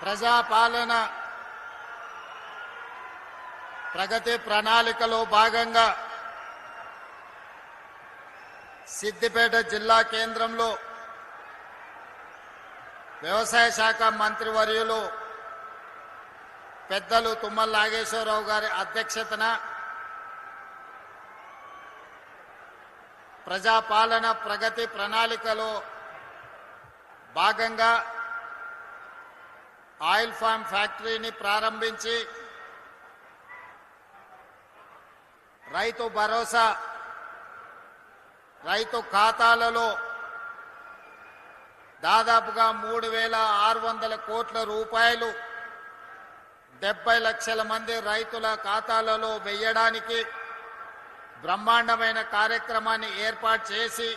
ప్రజాపాలన ప్రగతి ప్రణాళికలో భాగంగా సిద్దిపేట జిల్లా కేంద్రంలో వ్యవసాయ శాఖ మంత్రివర్యులు పెద్దలు తుమ్మల నాగేశ్వరరావు గారి అధ్యక్షతన ప్రజాపాలన ప్రగతి ప్రణాళికలో భాగంగా ఆయిల్ ఫామ్ ఫ్యాక్టరీని ప్రారంభించి రైతు భరోసా రైతు ఖాతాలలో దాదాపుగా 3,600 కోట్ల రూపాయలు 70 లక్షల మంది రైతుల ఖాతాలలో వేయడానికి బ్రహ్మాండమైన కార్యక్రమాన్ని ఏర్పాటు చేసి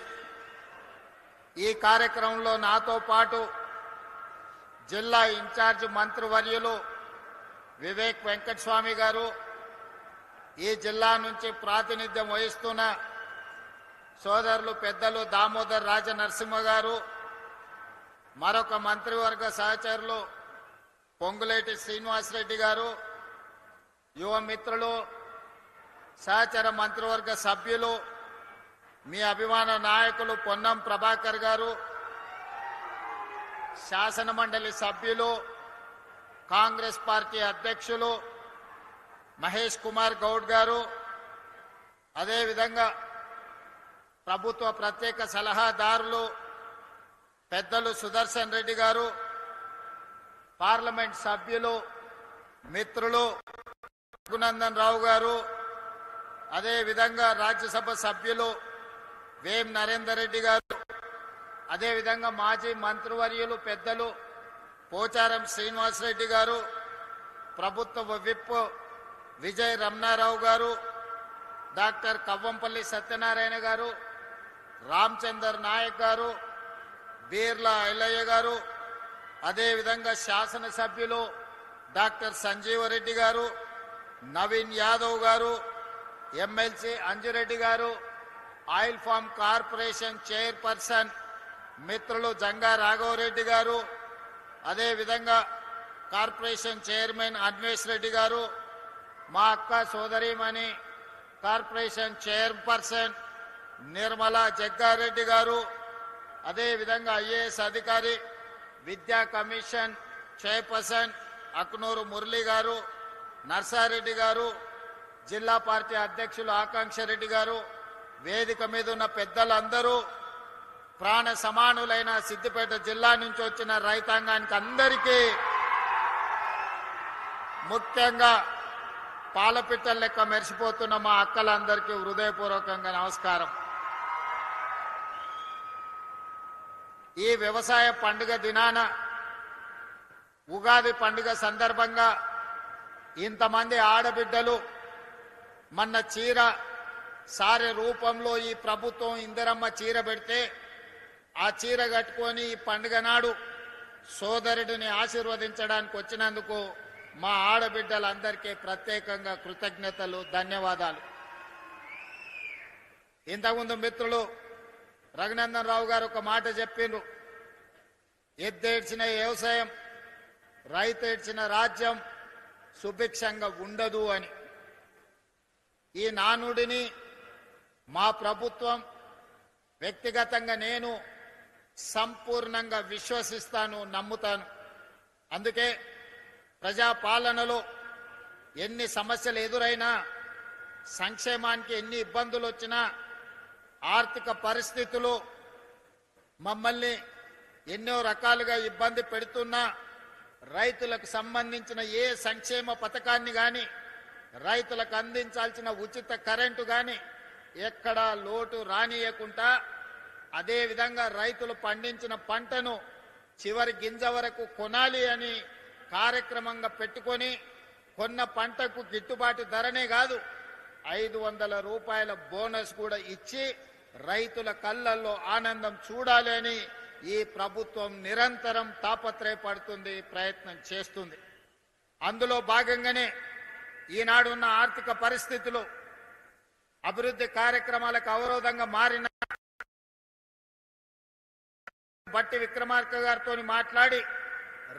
ఈ కార్యక్రమంలో నాతో పాటు జిల్లా ఇన్ఛార్జ్ మంత్రివర్యులు వివేక్ వెంకటస్వామి గారు, ఈ జిల్లా నుంచి ప్రాతినిధ్యం వహిస్తున్న సోదరులు పెద్దలు దామోదర్ రాజ నరసింహ గారు, మరొక మంత్రివర్గ సహచరులు పొంగులేటి శ్రీనివాసరెడ్డి గారు, యువ మిత్రులు, సహచర మంత్రివర్గ సభ్యులు, మీ అభిమాన నాయకులు పొన్నం ప్రభాకర్ గారు, శాసన మండలి సభ్యులు, కాంగ్రెస్ పార్టీ అధ్యక్షులు మహేష్ కుమార్ గౌడ్ గారు, అదేవిధంగా ప్రభుత్వ ప్రత్యేక సలహాదారులు పెద్దలు సుదర్శన్ రెడ్డి గారు, పార్లమెంట్ సభ్యులు మిత్రులు రఘునందన్ రావు గారు, అదేవిధంగా రాజ్యసభ సభ్యులు వేం నరేందర్ రెడ్డి గారు, అదేవిధంగా మాజీ మంత్రివర్యులు పెద్దలు పోచారం శ్రీనివాసరెడ్డి గారు, ప్రభుత్వ విప్ విజయ్ రమణారావు గారు, డాక్టర్ కవ్వంపల్లి సత్యనారాయణ గారు, రామచందర్ నాయక్ గారు, బీర్లా ఐలయ్య గారు, అదేవిధంగా శాసనసభ్యులు డాక్టర్ సంజీవరెడ్డి గారు, నవీన్ యాదవ్ గారు, ఎమ్మెల్సీ అంజురెడ్డి గారు, ఆయిల్ ఫామ్ కార్పొరేషన్ చైర్పర్సన్ మిత్రులు జంగా రాఘవరెడ్డి గారు, అదేవిధంగా కార్పొరేషన్ చైర్మన్ అన్వేష్ రెడ్డి గారు, మా అక్క సోదరిమణి కార్పొరేషన్ చైర్పర్సన్ నిర్మలా జగ్గారెడ్డి గారు, అదేవిధంగా ఐఏఎస్ అధికారి విద్యా కమిషన్ చైర్పర్సన్ అక్నూరు మురళి గారు, నర్సారెడ్డి గారు, జిల్లా పార్టీ అధ్యక్షులు ఆకాంక్ష రెడ్డి గారు, వేదిక మీద ఉన్న పెద్దలందరూ, ప్రాణ సమానులైన సిద్దిపేట జిల్లా నుంచి వచ్చిన రైతాంగానికి అందరికీ, ముఖ్యంగా పాలపిట్టల లెక్క మెరిసిపోతున్న మా అక్కలందరికీ హృదయపూర్వకంగా నమస్కారం. ఈ వ్యవసాయ పండుగ దినాన ఉగాది పండుగ సందర్భంగా ఇంతమంది ఆడబిడ్డలు మొన్న చీర సారె రూపంలో ఈ ప్రభుత్వం ఇందిరమ్మ చీర పెడితే ఆ చీర కట్టుకొని ఈ పండుగ నాడు సోదరుడిని ఆశీర్వదించడానికి వచ్చినందుకు మా ఆడబిడ్డలందరికీ ప్రత్యేకంగా కృతజ్ఞతలు, ధన్యవాదాలు. ఇంతకుముందు మిత్రులు రఘునందన్ రావు గారు ఒక మాట చెప్పిండ్రు, ఎద్దేడ్చిన వ్యవసాయం రైతు ఏడ్చిన రాజ్యం సుభిక్షంగా ఉండదు అని. ఈ నానుడిని మా ప్రభుత్వం, వ్యక్తిగతంగా నేను సంపూర్ణంగా విశ్వసిస్తాను, నమ్ముతాను. అందుకే ప్రజాపాలనలో ఎన్ని సమస్యలు ఎదురైనా, సంక్షేమానికి ఎన్ని ఇబ్బందులు వచ్చినా, ఆర్థిక పరిస్థితులు మమ్మల్ని ఎన్నో రకాలుగా ఇబ్బంది పెడుతున్నా, రైతులకు సంబంధించిన ఏ సంక్షేమ పథకాన్ని కానీ, రైతులకు అందించాల్సిన ఉచిత కరెంటు కానీ ఎక్కడా లోటు రానియకుండా, అదేవిధంగా రైతులు పండించిన పంటను చివరి గింజ వరకు కొనాలి అని కార్యక్రమంగా పెట్టుకొని, కొన్న పంటకు గిట్టుబాటు ధరనే కాదు 500 రూపాయల బోనస్ కూడా ఇచ్చి రైతుల కళ్ళల్లో ఆనందం చూడాలి అని ఈ ప్రభుత్వం నిరంతరం తాపత్రయపడుతుంది, ప్రయత్నం చేస్తుంది. అందులో భాగంగానే ఈనాడున్న ఆర్థిక పరిస్థితులు అభివృద్ధి కార్యక్రమాలకు అవరోధంగా మారిన బట్టి విక్రమార్క గారితో మాట్లాడి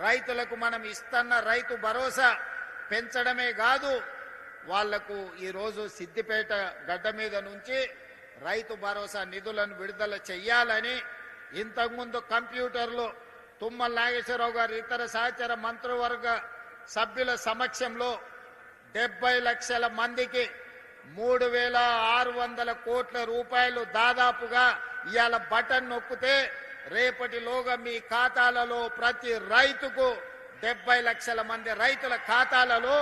రైతులకు మనం ఇస్తున్న రైతు భరోసా పెంచడమే కాదు, వాళ్లకు ఈరోజు సిద్దిపేట గడ్డ మీద నుంచి రైతు భరోసా నిధులను విడుదల చెయ్యాలని ఇంతకుముందు కంప్యూటర్లో తుమ్మల నాగేశ్వరరావు గారు ఇతర సహచర మంత్రివర్గ సభ్యుల సమక్షంలో 70 లక్షల మందికి 3,600 కోట్ల రూపాయలు దాదాపుగా ఇవాళ బటన్ నొక్కితే రేపటిలోగా మీ ఖాతాలలో ప్రతి రైతుకు 70 లక్షల మంది రైతుల ఖాతాలలో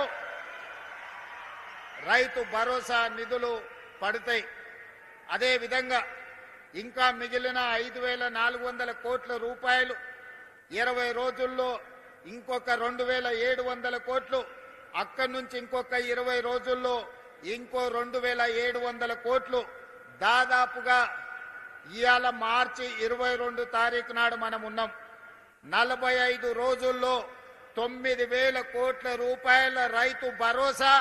రైతు భరోసా నిధులు పడతాయి. అదే విధంగా ఇంకా మిగిలిన 5,400 కోట్ల రూపాయలు 20 రోజుల్లో ఇంకొక 2,700 కోట్లు, అక్కడి నుంచి ఇంకొక 20 రోజుల్లో ఇంకో 2,700 కోట్లు, దాదాపుగా ఇవాళ మార్చి 22 తారీఖు నాడు మనం ఉన్నాం. 45 రోజుల్లో 9,000 కోట్ల రూపాయల రైతు భరోసా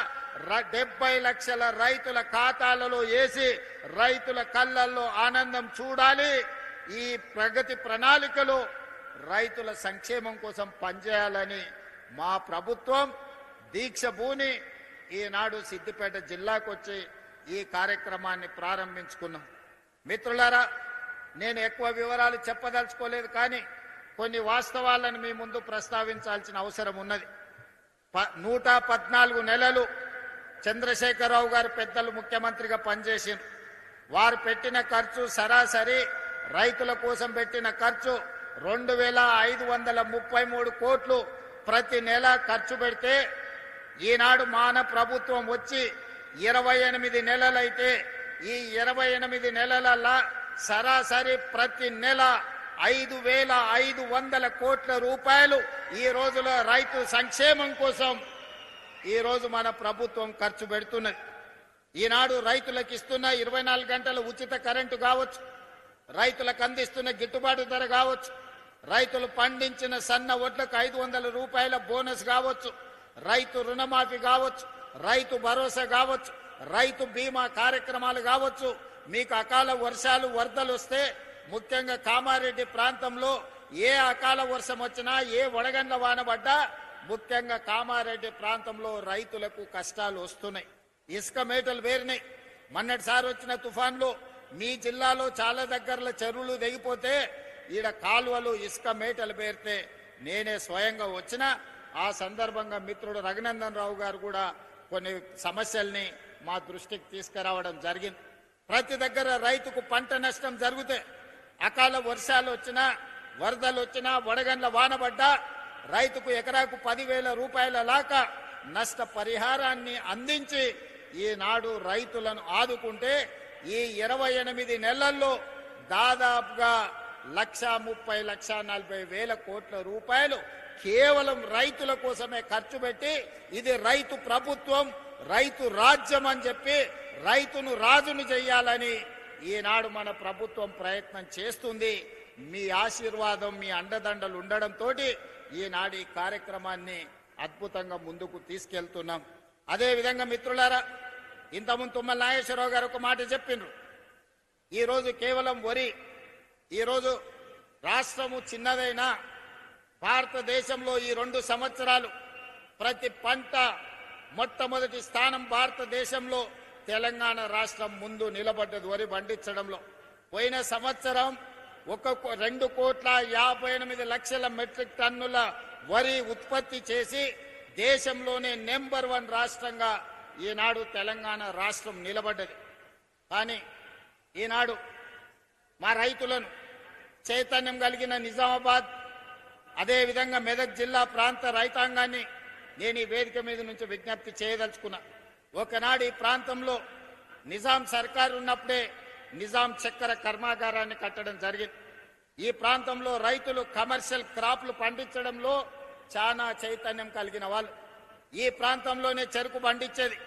70 లక్షల రైతుల ఖాతాలలో వేసి రైతుల కళ్ళల్లో ఆనందం చూడాలి. ఈ ప్రగతి ప్రణాళికలో రైతుల సంక్షేమం కోసం పనిచేయాలని మా ప్రభుత్వం దీక్ష భూని ఈనాడు సిద్దిపేట జిల్లాకు వచ్చి ఈ కార్యక్రమాన్ని ప్రారంభించుకున్నాం. మిత్రులారా, నేను ఎక్కువ వివరాలు చెప్పదలుచుకోలేదు, కానీ కొన్ని వాస్తవాలను మీ ముందు ప్రస్తావించాల్సిన అవసరం ఉన్నది. 114 నెలలు చంద్రశేఖరరావు గారు పెద్దలు ముఖ్యమంత్రిగా పనిచేసిండ్రు. వారు పెట్టిన ఖర్చు సరాసరి రైతుల కోసం పెట్టిన ఖర్చు 2,533 కోట్లు ప్రతి నెల ఖర్చు పెడితే, ఈనాడు మాన ప్రభుత్వం వచ్చి 28 నెలలైతే ఈ 28 నెలల సరాసరి ప్రతి నెల 5,500 కోట్ల రూపాయలు ఈ రోజులో రైతు సంక్షేమం కోసం ఈ రోజు మన ప్రభుత్వం ఖర్చు పెడుతున్నది. ఈనాడు రైతులకు ఇస్తున్న 24 గంటల ఉచిత కరెంటు కావచ్చు, రైతులకు అందిస్తున్న గిట్టుబాటు ధర కావచ్చు, రైతులు పండించిన సన్న వడ్లకు 500 రూపాయల బోనస్ కావచ్చు, రైతు రుణమాఫీ కావచ్చు, రైతు భరోసా కావచ్చు, రైతు బీమా కార్యక్రమాలు కావచ్చు. మీకు అకాల వర్షాలు వరదలు వస్తే ముఖ్యంగా కామారెడ్డి ప్రాంతంలో ఏ అకాల వర్షం వచ్చినా, ఏ వడగండ్ల వాన పడ్డా ముఖ్యంగా కామారెడ్డి ప్రాంతంలో రైతులకు కష్టాలు వస్తున్నాయి. ఇసుక మేటలు వేరినాయి. మొన్నటిసారి వచ్చిన తుఫాన్లో మీ జిల్లాలో చాలా దగ్గరలో చెరువులు తెగిపోతే ఈడ కాలువలు ఇసుక మేటలు పేరితే నేనే స్వయంగా వచ్చిన. ఆ సందర్భంగా మిత్రుడు రఘునందన్ రావు గారు కూడా కొన్ని సమస్యల్ని మా దృష్టికి తీసుకురావడం జరిగింది. ప్రతి దగ్గర రైతుకు పంట నష్టం జరిగితే, అకాల వర్షాలు వచ్చినా, వరదలు వచ్చినా, వడగండ్ల వానబడ్డా రైతుకు ఎకరాకు 10,000 రూపాయల లాగా నష్ట పరిహారాన్ని అందించి ఈనాడు రైతులను ఆదుకుంటే ఈ 28 నెలల్లో దాదాపుగా 1,30,40,000 కోట్ల రూపాయలు కేవలం రైతుల కోసమే ఖర్చు పెట్టి, ఇది రైతు ప్రభుత్వం, రైతు రాజ్యం అని చెప్పి రైతును రాజును చెయ్యాలని ఈనాడు మన ప్రభుత్వం ప్రయత్నం చేస్తుంది. మీ ఆశీర్వాదం, మీ అండదండలు ఉండడంతో ఈనాడు ఈ కార్యక్రమాన్ని అద్భుతంగా ముందుకు తీసుకెళ్తున్నాం. అదేవిధంగా మిత్రులారా, ఇంతకుముందు తుమ్మల నాగేశ్వరరావు గారు ఒక మాట చెప్పిండ్రు. ఈరోజు కేవలం వరి, ఈరోజు రాష్ట్రము చిన్నదైనా భారతదేశంలో ఈ 2 సంవత్సరాలు ప్రతి పంట మొట్టమొదటి స్థానం భారతదేశంలో తెలంగాణ రాష్ట్రం ముందు నిలబడ్డది వరి పండించడంలో. పోయిన సంవత్సరం 2,58,00,000 మెట్రిక్ టన్నుల వరి ఉత్పత్తి చేసి దేశంలోనే నెంబర్ 1 రాష్ట్రంగా ఈనాడు తెలంగాణ రాష్ట్రం నిలబడ్డది. కానీ ఈనాడు మా రైతులను చైతన్యం కలిగిన నిజామాబాద్, అదేవిధంగా మెదక్ జిల్లా ప్రాంత రైతాంగాన్ని నేను ఈ వేదిక మీద నుంచి విజ్ఞప్తి చేయదలుచుకున్నా. ఒకనాడు ఈ ప్రాంతంలో నిజాం సర్కారు ఉన్నప్పుడే నిజాం చక్కెర కర్మాగారాన్ని కట్టడం జరిగింది. ఈ ప్రాంతంలో రైతులు కమర్షియల్ క్రాప్లు పండించడంలో చాలా చైతన్యం కలిగిన వాళ్ళు. ఈ ప్రాంతంలోనే చెరుకు పండించేది,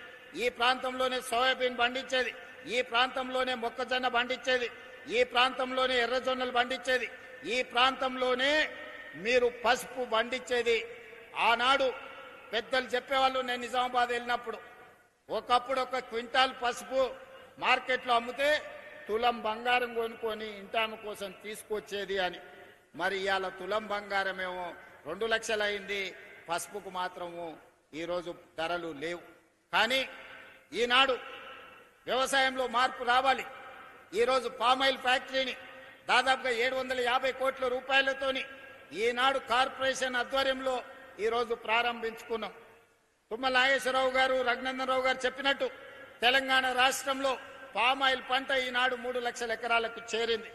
ఈ ప్రాంతంలోనే సోయాబీన్ పండించేది, ఈ ప్రాంతంలోనే మొక్కజొన్న పండించేది, ఈ ప్రాంతంలోనే ఎర్రజొన్నలు పండించేది, ఈ ప్రాంతంలోనే మీరు పసుపు పండించేది. ఆనాడు పెద్దలు చెప్పేవాళ్ళు, నేను నిజామాబాద్ వెళ్ళినప్పుడు, ఒకప్పుడు 1 క్వింటాల్ పసుపు మార్కెట్లో అమ్మితే తులం బంగారం కొనుక్కొని ఇంటామ కోసం తీసుకొచ్చేది అని. మరి ఇవాళ తులం బంగారం ఏమో 2 లక్షలు అయింది. పసుపుకు మాత్రము ఈరోజు ధరలు లేవు. కానీ ఈనాడు వ్యవసాయంలో మార్పు రావాలి. ఈరోజు పామాయిల్ ఫ్యాక్టరీని దాదాపుగా 750 కోట్ల రూపాయలతోని ఈనాడు కార్పొరేషన్ ఆధ్వర్యంలో ఈరోజు ప్రారంభించుకున్నాం. తుమ్మల నాగేశ్వరరావు గారు, రఘునందన్ రావు గారు చెప్పినట్టు తెలంగాణ రాష్ట్రంలో పామాయిల్ పంట ఈనాడు 3 లక్షల ఎకరాలకు చేరింది.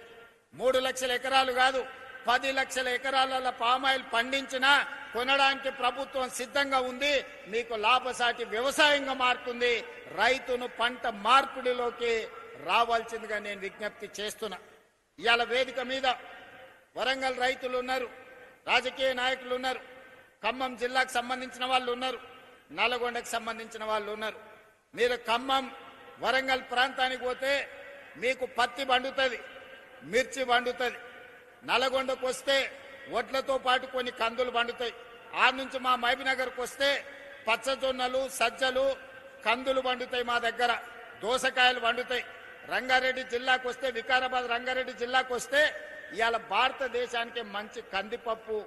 3 లక్షల ఎకరాలు కాదు, 10 లక్షల ఎకరాల పామాయిల్ పండించినా కొనడానికి ప్రభుత్వం సిద్ధంగా ఉంది. మీకు లాభసాటి వ్యవసాయంగా మారుతుంది. రైతును పంట మార్పిడిలోకి రావాల్సిందిగా నేను విజ్ఞప్తి చేస్తున్నా. ఇవాళ వేదిక మీద వరంగల్ రైతులు ఉన్నారు, రాజకీయ నాయకులు ఉన్నారు, ఖమ్మం జిల్లాకు సంబంధించిన వాళ్ళు ఉన్నారు, నల్గొండకు సంబంధించిన వాళ్ళు ఉన్నారు. మీరు ఖమ్మం వరంగల్ ప్రాంతానికి పోతే మీకు పత్తి పండుతుంది, మిర్చి పండుతుంది. నల్గొండకు వస్తే వడ్లతో పాటు కొన్ని కందులు పండుతాయి. ఆ నుంచి మా మహబూబ్నగర్కు వస్తే పచ్చజొన్నలు, సజ్జలు, కందులు పండుతాయి. మా దగ్గర దోసకాయలు పండుతాయి. రంగారెడ్డి జిల్లాకు వస్తే, వికారాబాద్ రంగారెడ్డి జిల్లాకు వస్తే ఇవాళ భారతదేశానికి మంచి కందిపప్పు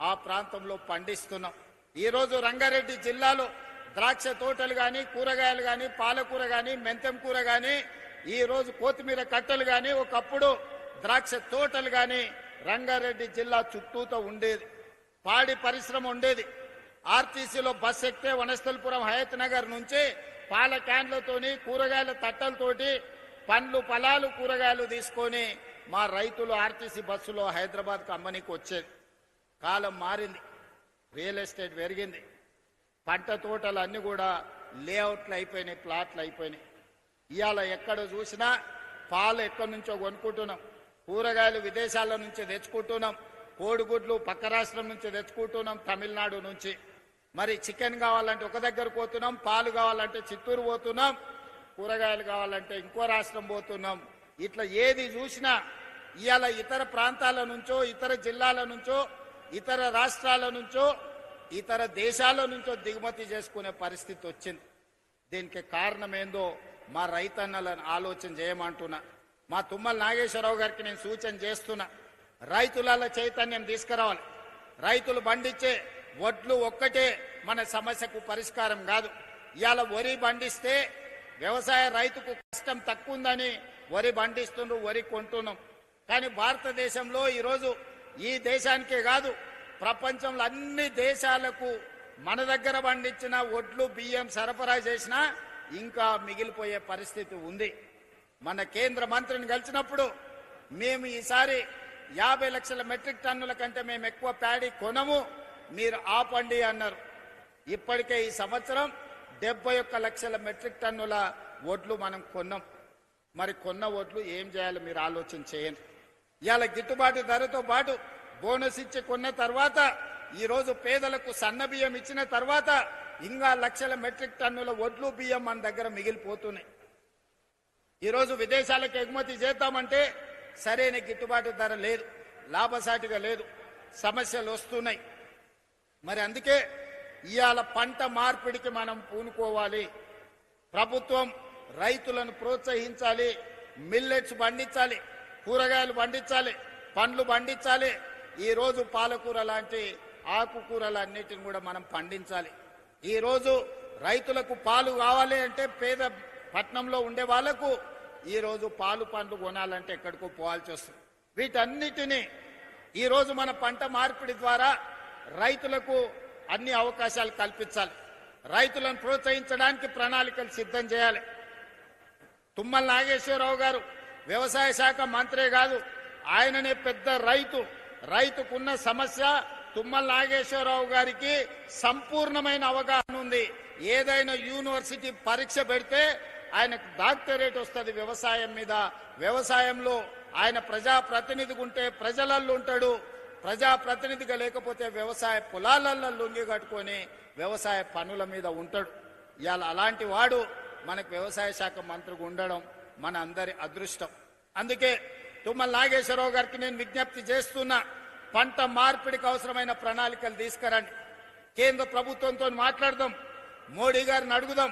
ఆ ప్రాంతంలో పండిస్తున్నాం. ఈరోజు రంగారెడ్డి జిల్లాలో ద్రాక్ష తోటలు కానీ, కూరగాయలు కానీ, పాలకూర కానీ, మెంతం కూర కానీ, ఈరోజు కొత్తిమీర కట్టలు కానీ, ఒకప్పుడు ద్రాక్ష తోటలు కానీ రంగారెడ్డి జిల్లా చుట్టూతో ఉండేది. పాడి పరిశ్రమ ఉండేది. ఆర్టీసీలో బస్ ఎక్కితే వనస్థలపురం హయత్ నగర్ నుంచి పాల క్యాన్లతోని, కూరగాయల తట్టలతోటి పండ్లు, ఫలాలు, కూరగాయలు తీసుకొని మా రైతులు ఆర్టీసీ బస్సులో హైదరాబాద్కు అమ్మనికి వచ్చేది. కాలం మారింది, రియల్ ఎస్టేట్ పెరిగింది, పంట తోటలు అన్నీ కూడా లేఅవుట్లు అయిపోయినాయి, ప్లాట్లు అయిపోయినాయి. ఇవాళ ఎక్కడ చూసినా పాలు ఎక్కడి నుంచో కొనుక్కుంటున్నాం, కూరగాయలు విదేశాల నుంచి తెచ్చుకుంటున్నాం, కోడిగుడ్లు పక్క రాష్ట్రం నుంచి తెచ్చుకుంటున్నాం, తమిళనాడు నుంచి. మరి చికెన్ కావాలంటే ఒక దగ్గర పోతున్నాం, పాలు కావాలంటే చిత్తూరు పోతున్నాం, కూరగాయలు కావాలంటే ఇంకో రాష్ట్రం పోతున్నాం. ఇట్లా ఏది చూసినా ఇవాళ ఇతర ప్రాంతాల నుంచో, ఇతర జిల్లాల నుంచో, ఇతర రాష్ట్రాల నుంచో, ఇతర దేశాల నుంచో దిగుమతి చేసుకునే పరిస్థితి వచ్చింది. దీనికి కారణం ఏందో మా రైతన్నలను ఆలోచన చేయమంటున్నా. మా తుమ్మల నాగేశ్వరరావు గారికి నేను సూచన చేస్తున్నా, రైతుల చైతన్యం తీసుకురావాలి. రైతులు పండించే వడ్లు ఒక్కటే మన సమస్యకు పరిష్కారం కాదు. ఇవాళ వరి పండిస్తే వ్యవసాయ రైతుకు కష్టం తక్కువ ఉందని వరి పండిస్తుండ్రు, వరి కొంటున్నాం. కానీ భారతదేశంలో ఈరోజు ఈ దేశానికే కాదు, ప్రపంచంలో అన్ని దేశాలకు మన దగ్గర పండించిన వడ్లు, బియ్యం సరఫరా చేసినా ఇంకా మిగిలిపోయే పరిస్థితి ఉంది. మన కేంద్ర మంత్రిని కలిసినప్పుడు మేము ఈసారి 50 లక్షల మెట్రిక్ టన్నుల కంటే మేము ఎక్కువ ప్యాడీ కొనము, మీరు ఆపండి అన్నారు. ఇప్పటికే ఈ సంవత్సరం 71 లక్షల మెట్రిక్ టన్నుల వడ్లు మనం కొన్నాం. మరి కొన్న వడ్లు ఏం చేయాలో మీరు ఆలోచన చేయండి. ఇవాళ గిట్టుబాటు ధరతో పాటు బోనస్ ఇచ్చి కొన్న తర్వాత, ఈరోజు పేదలకు సన్న బియ్యం ఇచ్చిన తర్వాత ఇంకా లక్షల మెట్రిక్ టన్నుల వడ్లు, బియ్యం మన దగ్గర మిగిలిపోతున్నాయి. ఈరోజు విదేశాలకు ఎగుమతి చేద్దామంటే సరైన గిట్టుబాటు ధర లేదు, లాభసాటిగా లేదు, సమస్యలు వస్తున్నాయి. మరి అందుకే ఇవాళ పంట మార్పిడికి మనం పూనుకోవాలి. ప్రభుత్వం రైతులను ప్రోత్సహించాలి, మిల్లెట్స్ పండించాలి, కూరగాయలు పండించాలి, పండ్లు పండించాలి. ఈరోజు పాలకూర లాంటి ఆకుకూరలన్నిటిని కూడా మనం పండించాలి. ఈరోజు రైతులకు పాలు కావాలి అంటే పేద పట్టణంలో ఉండే వాళ్లకు ఈరోజు పాలు పండ్లు కొనాలంటే ఎక్కడికో పోవాల్సి వస్తుంది. వీటన్నిటినీ ఈరోజు మన పంట మార్పిడి ద్వారా రైతులకు అన్ని అవకాశాలు కల్పించాలి. రైతులను ప్రోత్సహించడానికి ప్రణాళికలు సిద్ధం చేయాలి. తుమ్మల నాగేశ్వరరావు గారు వ్యవసాయ శాఖ మంత్రే కాదు, ఆయననే పెద్ద రైతు. రైతుకున్న సమస్య తుమ్మల నాగేశ్వరరావు గారికి సంపూర్ణమైన అవగాహన ఉంది. ఏదైనా యూనివర్సిటీ పరీక్ష పెడితే ఆయనకు డాక్టరేట్ వస్తుంది వ్యవసాయం మీద. వ్యవసాయంలో ఆయన ప్రజాప్రతినిధిగా ఉంటే ప్రజలల్లో ఉంటాడు, ప్రజాప్రతినిధిగా లేకపోతే వ్యవసాయ పొలాలలో లొంగి కట్టుకొని వ్యవసాయ పనుల మీద ఉంటాడు. ఇవాళ అలాంటి వాడు మనకు వ్యవసాయ శాఖ మంత్రిగా ఉండడం మన అందరి అదృష్టం. అందుకే తుమ్మల నాగేశ్వరరావు గారికి నేను విజ్ఞప్తి చేస్తున్నా, పంట మార్పిడికి అవసరమైన ప్రణాళికలు తీసుకురండి. కేంద్ర ప్రభుత్వంతో మాట్లాడదాం, మోడీ గారిని అడుగుదాం.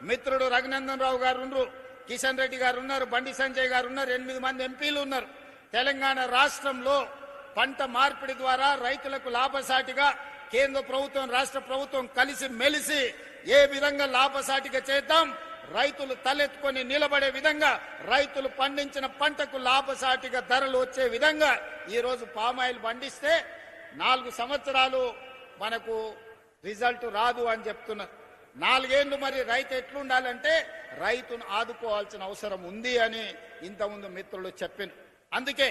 మిత్రుడు రఘునందన్ రావు గారు ఉన్నారు, కిషన్ రెడ్డి గారు ఉన్నారు, బండి సంజయ్ గారు ఉన్నారు, 8 మంది ఎంపీలు ఉన్నారు. తెలంగాణ రాష్ట్రంలో పంట మార్పిడి ద్వారా రైతులకు లాభసాటిగా కేంద్ర ప్రభుత్వం రాష్ట్ర ప్రభుత్వం కలిసి మెలిసి ఏ విధంగా లాభసాటిగా చేద్దాం, రైతులు తలెత్తుకొని నిలబడే విధంగా, రైతులు పండించిన పంటకు లాభసాటిగా ధరలు వచ్చే విధంగా ఈ రోజు పామాయిల్ పండిస్తే 4 సంవత్సరాలు మనకు రిజల్ట్ రాదు అని చెప్తున్నారు. 4 ఏళ్లు మరి రైతు ఎట్లుండాలంటే రైతును ఆదుకోవాల్సిన అవసరం ఉంది అని ఇంతకుముందు మిత్రులు చెప్పారు. అందుకే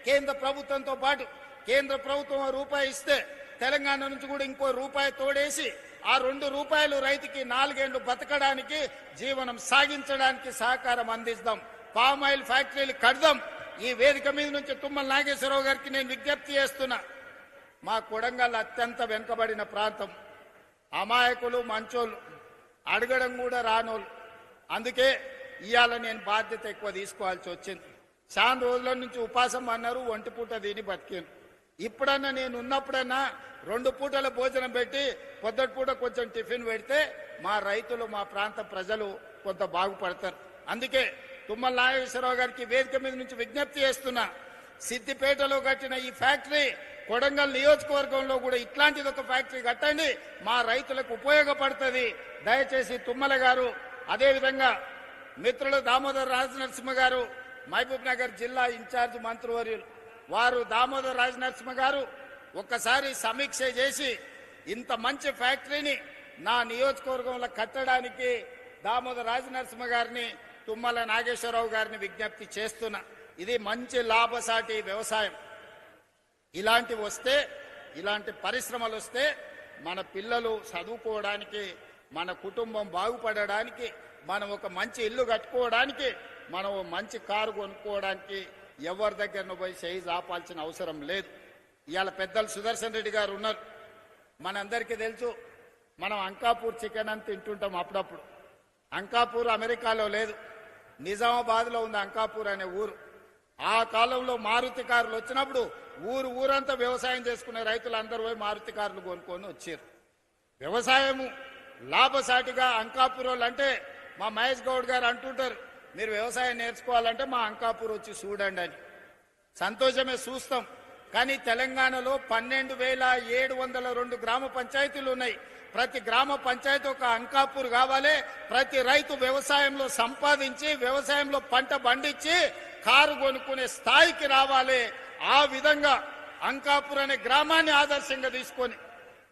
కేంద్ర ప్రభుత్వంతో పాటు కేంద్ర ప్రభుత్వం రూపాయి ఇస్తే తెలంగాణ నుంచి కూడా ఇంకో రూపాయి తోడేసి ఆ 2 రూపాయలు రైతుకి 4 ఏళ్లు బతకడానికి జీవనం సాగించడానికి సహకారం అందిస్తాం. పామాయిల్ ఫ్యాక్టరీలు కడదాం. ఈ వేదిక మీద నుంచి తుమ్మల నాగేశ్వరరావు గారికి నేను విజ్ఞప్తి చేస్తున్నా. మా కొడంగల్ అత్యంత వెనుకబడిన ప్రాంతం, అమాయకులు మంచోళ్ళు, అడగడం కూడా రానోళ్ళు. అందుకే ఇవాళ నేను బాధ్యత ఎక్కువ తీసుకోవాల్సి వచ్చింది. చాలా రోజుల నుంచి ఉపాసం అన్నారు, ఒంటి పూట తిని బతికాను. ఇప్పుడన్నా నేను ఉన్నప్పుడన్నా 2 పూటల భోజనం పెట్టి పొద్దుటి పూట కొంచెం టిఫిన్ పెడితే మా రైతులు మా ప్రాంత ప్రజలు కొంత బాగుపడతారు. అందుకే తుమ్మల నాగేశ్వరరావు గారికి వేదిక మీద నుంచి విజ్ఞప్తి చేస్తున్నా. సిద్దిపేటలో కట్టిన ఈ ఫ్యాక్టరీ కొడంగల్ నియోజకవర్గంలో కూడా ఇట్లాంటిది ఒక ఫ్యాక్టరీ కట్టండి, మా రైతులకు ఉపయోగపడుతుంది. దయచేసి తుమ్మల గారు, అదేవిధంగా మిత్రులు దామోదర్ రాజనరసింహ గారు, మహబూబ్ నగర్ జిల్లా ఇన్ఛార్జ్ మంత్రివర్యులు వారు దామోదర్ రాజనరసింహ గారు ఒక్కసారి సమీక్ష చేసి ఇంత మంచి ఫ్యాక్టరీని నా నియోజకవర్గంలో కట్టడానికి దామోదర్ రాజనరసింహ గారిని, తుమ్మల నాగేశ్వరరావు గారిని విజ్ఞప్తి చేస్తున్నా. ఇది మంచి లాభసాటి వ్యవసాయం. ఇలాంటివి వస్తే, ఇలాంటి పరిశ్రమలు వస్తే మన పిల్లలు చదువుకోవడానికి, మన కుటుంబం బాగుపడడానికి, మనం ఒక మంచి ఇల్లు కట్టుకోవడానికి, మనం మంచి కారు కొనుక్కోవడానికి ఎవరి దగ్గరను పోయి చేయి ఆపాల్సిన అవసరం లేదు. ఇవాళ పెద్దలు సుదర్శన్ రెడ్డి గారు ఉన్నారు. మనందరికీ తెలుసు, మనం అంకాపూర్ చికెన్ అని తింటుంటాం అప్పుడప్పుడు. అంకాపూర్ అమెరికాలో లేదు, నిజామాబాద్లో ఉంది అంకాపూర్ అనే ఊరు. ఆ కాలంలో మారుతి కార్లు వచ్చినప్పుడు ఊరంతా వ్యవసాయం చేసుకునే రైతులు అందరూ పోయి మారుతి కార్లు కొనుక్కొని వచ్చారు. వ్యవసాయము లాభసాటిగా అంకాపూర్ వాళ్ళు అంటే మా మహేష్ గౌడ్ గారు అంటుంటారు, మీరు వ్యవసాయం నేర్చుకోవాలంటే మా అంకాపూర్ వచ్చి చూడండి అని. సంతోషమే, చూస్తాం. కానీ తెలంగాణలో 12,702 గ్రామ పంచాయతీలు ఉన్నాయి. ప్రతి గ్రామ పంచాయతీ ఒక అంకాపూర్ కావాలి. ప్రతి రైతు వ్యవసాయంలో సంపాదించి, వ్యవసాయంలో పంట పండించి కారు కొనుక్కునే స్థాయికి రావాలి. ఆ విధంగా అంకాపూర్ అనే గ్రామాన్ని ఆదర్శంగా తీసుకొని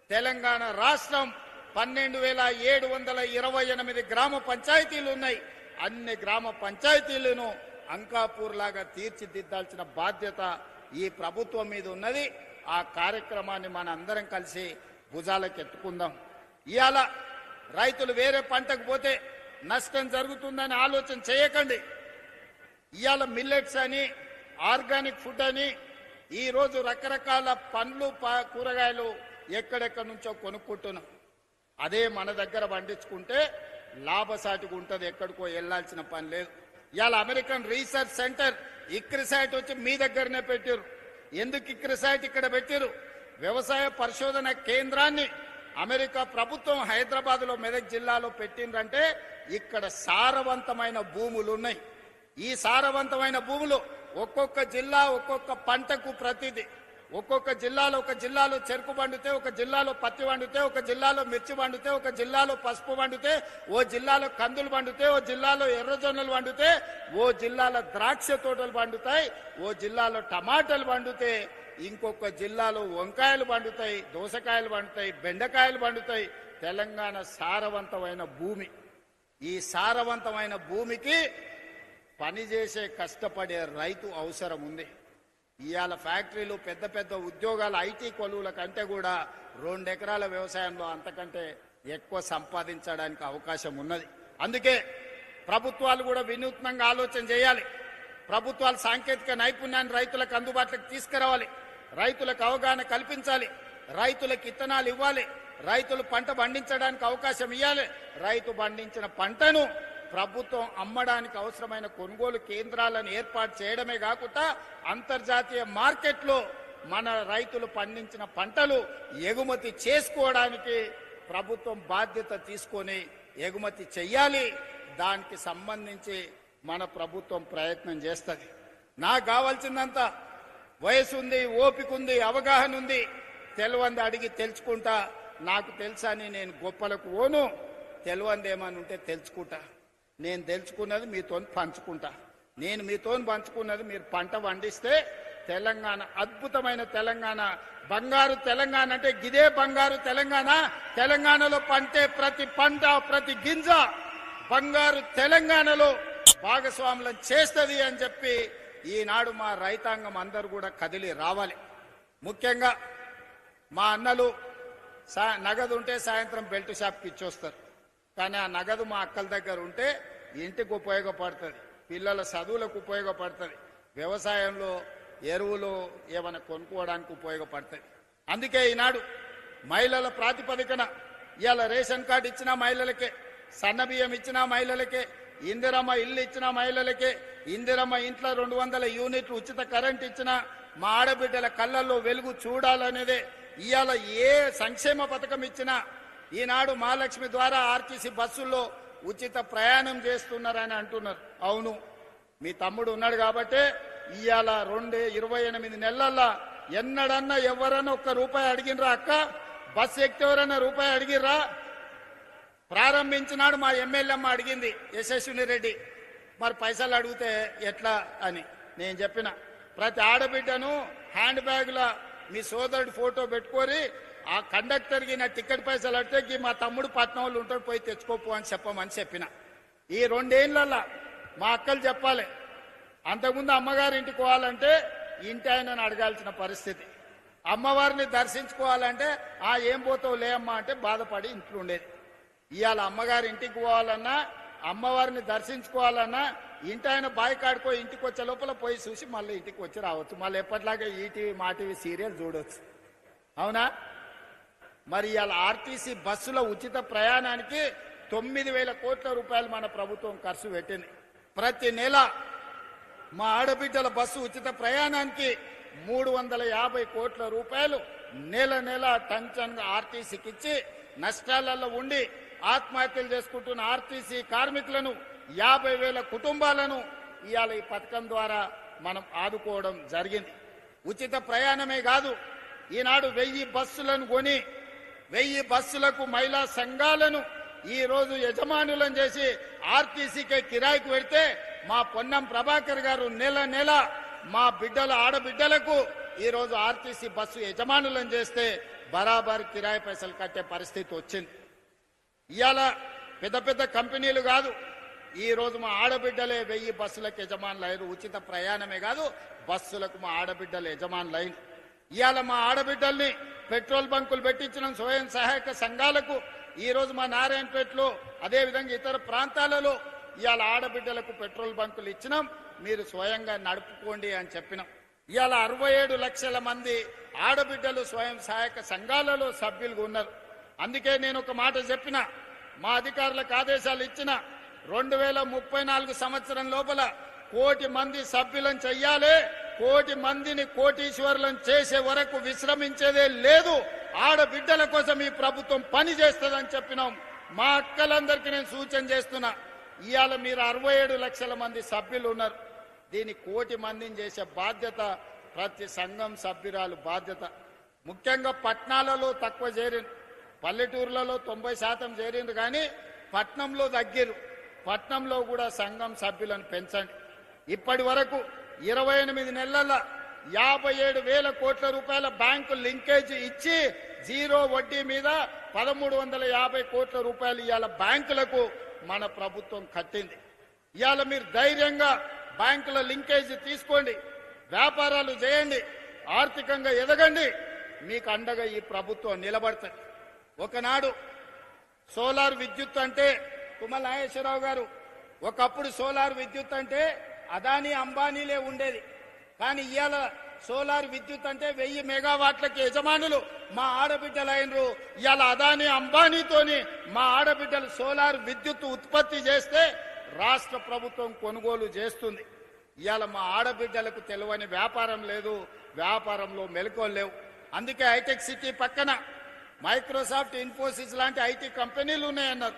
తెలంగాణ రాష్ట్రం 12,728 గ్రామ పంచాయతీలు ఉన్నాయి. అన్ని గ్రామ పంచాయతీలను అంకాపూర్ లాగా తీర్చిదిద్దాల్సిన బాధ్యత ఈ ప్రభుత్వం మీద ఉన్నది. ఆ కార్యక్రమాన్ని మన అందరం కలిసి భుజాలకు ఎత్తుకుందాం. ఇవాళ రైతులు వేరే పంటకు పోతే నష్టం జరుగుతుందని ఆలోచన చేయకండి. ఇవాళ మిల్లెట్స్ అని, ఆర్గానిక్ ఫుడ్ అని ఈరోజు రకరకాల పండ్లు కూరగాయలు ఎక్కడెక్కడి నుంచో కొనుక్కుంటున్నాం. అదే మన దగ్గర పండించుకుంటే లాభసాటిగా ఉంటుంది, ఎక్కడికో వెళ్లాల్సిన పని లేదు. ఇవాళ అమెరికన్ రీసెర్చ్ సెంటర్ ఇక్రిసైట్ వచ్చి మీ దగ్గరనే పెట్టారు. ఎందుకు ఇక్రిసైట్ ఇక్కడ పెట్టారు? వ్యవసాయ పరిశోధన కేంద్రాన్ని అమెరికా ప్రభుత్వం హైదరాబాద్లో మెదక్ జిల్లాలో పెట్టిందంటే ఇక్కడ సారవంతమైన భూములు ఉన్నాయి. ఈ సారవంతమైన భూములు ఒక్కొక్క జిల్లా ఒక్కొక్క పంటకు ప్రతిదీ, ఒక్కొక్క జిల్లాలో, ఒక జిల్లాలో చెరుకు పండితే, ఒక జిల్లాలో పత్తి పండితే, ఒక జిల్లాలో మిర్చి పండితే, ఒక జిల్లాలో పసుపు పండితే, ఓ జిల్లాలో కందులు పండితే, ఓ జిల్లాలో ఎర్రజొన్నలు పండితే, ఓ జిల్లాలో ద్రాక్ష తోటలు పండుతాయి, ఓ జిల్లాలో టమాటాలు పండితే, ఇంకొక జిల్లాలో వంకాయలు పండుతాయి, దోసకాయలు పండుతాయి, బెండకాయలు పండుతాయి. తెలంగాణ సారవంతమైన భూమి. ఈ సారవంతమైన భూమికి పనిచేసే కష్టపడే రైతు అవసరం ఉంది. ఇవాళ ఫ్యాక్టరీలు, పెద్ద పెద్ద ఉద్యోగాలు, ఐటీ కొలువుల కంటే కూడా 2 ఎకరాల వ్యవసాయంలో అంతకంటే ఎక్కువ సంపాదించడానికి అవకాశం ఉన్నది. అందుకే ప్రభుత్వాలు కూడా వినూత్నంగా ఆలోచన చేయాలి. ప్రభుత్వాలు సాంకేతిక నైపుణ్యాన్ని రైతులకు అందుబాటులోకి తీసుకురావాలి, రైతులకు అవగాహన కల్పించాలి, రైతులకు విత్తనాలు ఇవ్వాలి, రైతులు పంట పండించడానికి అవకాశం ఇవ్వాలి. రైతు పండించిన పంటను ప్రభుత్వం అమ్మడానికి అవసరమైన కొనుగోలు కేంద్రాలను ఏర్పాటు చేయడమే కాకుండా అంతర్జాతీయ మార్కెట్లో మన రైతులు పండించిన పంటలు ఎగుమతి చేసుకోవడానికి ప్రభుత్వం బాధ్యత తీసుకొని ఎగుమతి చెయ్యాలి. దానికి సంబంధించి మన ప్రభుత్వం ప్రయత్నం చేస్తుంది. నాకు కావాల్సిందంతా వయసు ఉంది, ఓపిక ఉంది, అవగాహన ఉంది. తెలివంది అడిగి తెలుసుకుంటా. నాకు తెలుసని నేను గొప్పలకు ఓను. తెలివంది ఏమని ఉంటే తెలుసుకుంటా. నేను తెలుసుకున్నది మీతో పంచుకుంటా. నేను మీతో పంచుకున్నది మీరు పంట పండిస్తే తెలంగాణ అద్భుతమైన తెలంగాణ, బంగారు తెలంగాణ అంటే గిదే బంగారు తెలంగాణ. తెలంగాణలో పంటే ప్రతి పంట, ప్రతి గింజ బంగారు తెలంగాణలో భాగస్వాములను చేస్తుంది అని చెప్పి ఈనాడు మా రైతాంగం అందరూ కూడా కదిలి రావాలి. ముఖ్యంగా మా అన్నలు నగదు ఉంటే సాయంత్రం బెల్ట్ షాప్కి ఇచ్చొస్తారు. కానీ ఆ నగదు మా అక్కల దగ్గర ఉంటే ఇంటికి ఉపయోగపడుతుంది, పిల్లల చదువులకు ఉపయోగపడుతుంది, వ్యవసాయంలో ఎరువులు ఏమైనా కొనుక్కోవడానికి ఉపయోగపడుతుంది. అందుకే ఈనాడు మహిళల ప్రాతిపదికన ఇవాళ రేషన్ కార్డు ఇచ్చిన మహిళలకే, సన్న బియ్యం ఇచ్చిన మహిళలకే, ఇందిరమ్మ ఇల్లు ఇచ్చిన మహిళలకే, ఇందిరమ్మ ఇంట్లో 200 యూనిట్లు ఉచిత కరెంట్ ఇచ్చిన మా ఆడబిడ్డల కళ్ళల్లో వెలుగు చూడాలనేదే ఇవాళ ఏ సంక్షేమ పథకం ఇచ్చినా ఈనాడు మహాలక్ష్మి ద్వారా ఆర్టీసీ బస్సుల్లో ఉచిత ప్రయాణం చేస్తున్నారని అంటున్నారు. అవును, మీ తమ్ముడు ఉన్నాడు కాబట్టే ఇవాళ 28 నెలల్లో ఎన్నడన్నా ఎవరన్నా ₹1 అడిగినరా? అక్క బస్సు ఎక్కితే ఎవరన్నా రూపాయి అడిగిర్రా? ప్రారంభించినాడు మా ఎమ్మెల్యేమ్మ అడిగింది, యశస్విని రెడ్డి. మరి పైసలు అడిగితే ఎట్లా అని నేను చెప్పిన, ప్రతి ఆడబిడ్డను హ్యాండ్ బ్యాగ్లో మీ సోదరుడు ఫోటో పెట్టుకొని ఆ కండక్టర్కి నా టికెట్ పైసలు అడితే మా తమ్ముడు పట్నం వాళ్ళు ఉంటాడు, పోయి తెచ్చుకోపు అని చెప్పమని చెప్పిన. ఈ 2 ఏళ్లలో మా అక్కలు చెప్పాలి. అంతకుముందు అమ్మగారి ఇంటికి పోవాలంటే ఇంటి ఆయనను అడగాల్సిన పరిస్థితి. అమ్మవారిని దర్శించుకోవాలంటే ఏం పోతావు లేమ్మా అంటే బాధపడి ఇంట్లో ఉండేది. ఇవాళ అమ్మగారి ఇంటికి పోవాలన్నా, అమ్మవారిని దర్శించుకోవాలన్నా ఇంటి ఆయన బాయ్ కాడుకో ఇంటికి వచ్చే లోపల పోయి చూసి మళ్ళీ ఇంటికి వచ్చి రావచ్చు. మళ్ళీ ఎప్పటిలాగే ఈటీవీ మా టీవీ సీరియల్ చూడవచ్చు. అవునా? మరి ఇవాళ ఆర్టీసీ బస్సుల ఉచిత ప్రయాణానికి 9,000 కోట్ల రూపాయలు మన ప్రభుత్వం ఖర్చు పెట్టింది. ప్రతి నెల మా ఆడబిడ్డల బస్సు ఉచిత ప్రయాణానికి 350 కోట్ల రూపాయలు నెల నెల టంచన్గా ఆర్టీసీకి ఇచ్చి నష్టాలలో ఉండి ఆత్మహత్యలు చేసుకుంటున్న ఆర్టీసీ కార్మికులను 50,000 కుటుంబాలను ఇవాళ ఈ పథకం ద్వారా మనం ఆదుకోవడం జరిగింది. ఉచిత ప్రయాణమే కాదు, ఈనాడు 1000 బస్సులను కొని 1000 బస్సులకు మహిళా సంఘాలను ఈ రోజు యజమానులను చేసి ఆర్టీసీకే కిరాయికి పెడితే మా పొన్నం ప్రభాకర్ గారు నెల నెల మా బిడ్డల ఆడబిడ్డలకు ఈ రోజు ఆర్టీసీ బస్సు యజమానులను చేస్తే బరాబర్ కిరాయి పైసలు కట్టే పరిస్థితి వచ్చింది. ఇవాళ పెద్ద పెద్ద కంపెనీలు కాదు, ఈ రోజు మా ఆడబిడ్డలే 1000 బస్సులకు యజమానులైన. ఉచిత ప్రయాణమే కాదు, బస్సులకు మా ఆడబిడ్డలు యజమానులైన. ఇవాళ మా ఆడబిడ్డల్ని పెట్రోల్ బంకులు పెట్టించిన స్వయం సహాయక సంఘాలకు ఈ రోజు మా నారాయణపేటలో అదేవిధంగా ఇతర ప్రాంతాలలో ఇవాళ ఆడబిడ్డలకు పెట్రోల్ బంకులు ఇచ్చినాం, మీరు స్వయంగా నడుపుకోండి అని చెప్పినాం. ఇవాళ 67 లక్షల మంది ఆడబిడ్డలు స్వయం సహాయక సంఘాలలో సభ్యులుగా ఉన్నారు. అందుకే నేను ఒక మాట చెప్పిన, మా అధికారులకు ఆదేశాలు ఇచ్చిన 2034 సంవత్సరం లోపల 1 కోటి మంది సభ్యులను చెయ్యాలి. 1 కోటి మందిని కోటీశ్వరులను చేసే వరకు విశ్రమించేదే లేదు. ఆడబిడ్డల కోసం ఈ ప్రభుత్వం పని చేస్తుందని చెప్పినాం. మా అక్కలందరికీ నేను సూచన చేస్తున్నా, ఇవాళ మీరు 67 లక్షల మంది సభ్యులు ఉన్నారు. దీన్ని 1 కోటి మందిని చేసే బాధ్యత ప్రతి సంఘం సభ్యురాలు బాధ్యత. ముఖ్యంగా పట్టణాలలో తక్కువ చేరింది, పల్లెటూర్లలో 90% చేరింది, కానీ పట్నంలో తగ్గిరు. పట్నంలో కూడా సంఘం సభ్యులను పెంచండి. ఇప్పటి వరకు 28 నెలల్లో 57,000 కోట్ల రూపాయల బ్యాంకు లింకేజ్ ఇచ్చి 0 వడ్డీ మీద 1,350 కోట్ల రూపాయలు ఇవాళ బ్యాంకులకు మన ప్రభుత్వం కట్టింది. ఇవాళ మీరు ధైర్యంగా బ్యాంకుల లింకేజ్ తీసుకోండి, వ్యాపారాలు చేయండి, ఆర్థికంగా ఎదగండి. మీకు అండగా ఈ ప్రభుత్వం నిలబడుతుంది. ఒకనాడు సోలార్ విద్యుత్ అంటే తుమ్మల నాగేశ్వరరావు గారు, ఒకప్పుడు సోలార్ విద్యుత్ అంటే అదానీ అంబానీలే ఉండేది. కానీ ఇవాళ సోలార్ విద్యుత్ అంటే 1000 మెగావాట్లకి యజమానులు మా ఆడబిడ్డలైనరు. ఇవాళ అదానీ అంబానీతోని మా ఆడబిడ్డలు సోలార్ విద్యుత్ ఉత్పత్తి చేస్తే రాష్ట్ర ప్రభుత్వం కొనుగోలు చేస్తుంది. ఇవాళ మా ఆడబిడ్డలకు తెలియని వ్యాపారం లేదు, వ్యాపారంలో మెలకువలు లేవు. అందుకే హైటెక్ సిటీ పక్కన మైక్రోసాఫ్ట్, ఇన్ఫోసిస్ లాంటి ఐటీ కంపెనీలు ఉన్నాయన్నారు.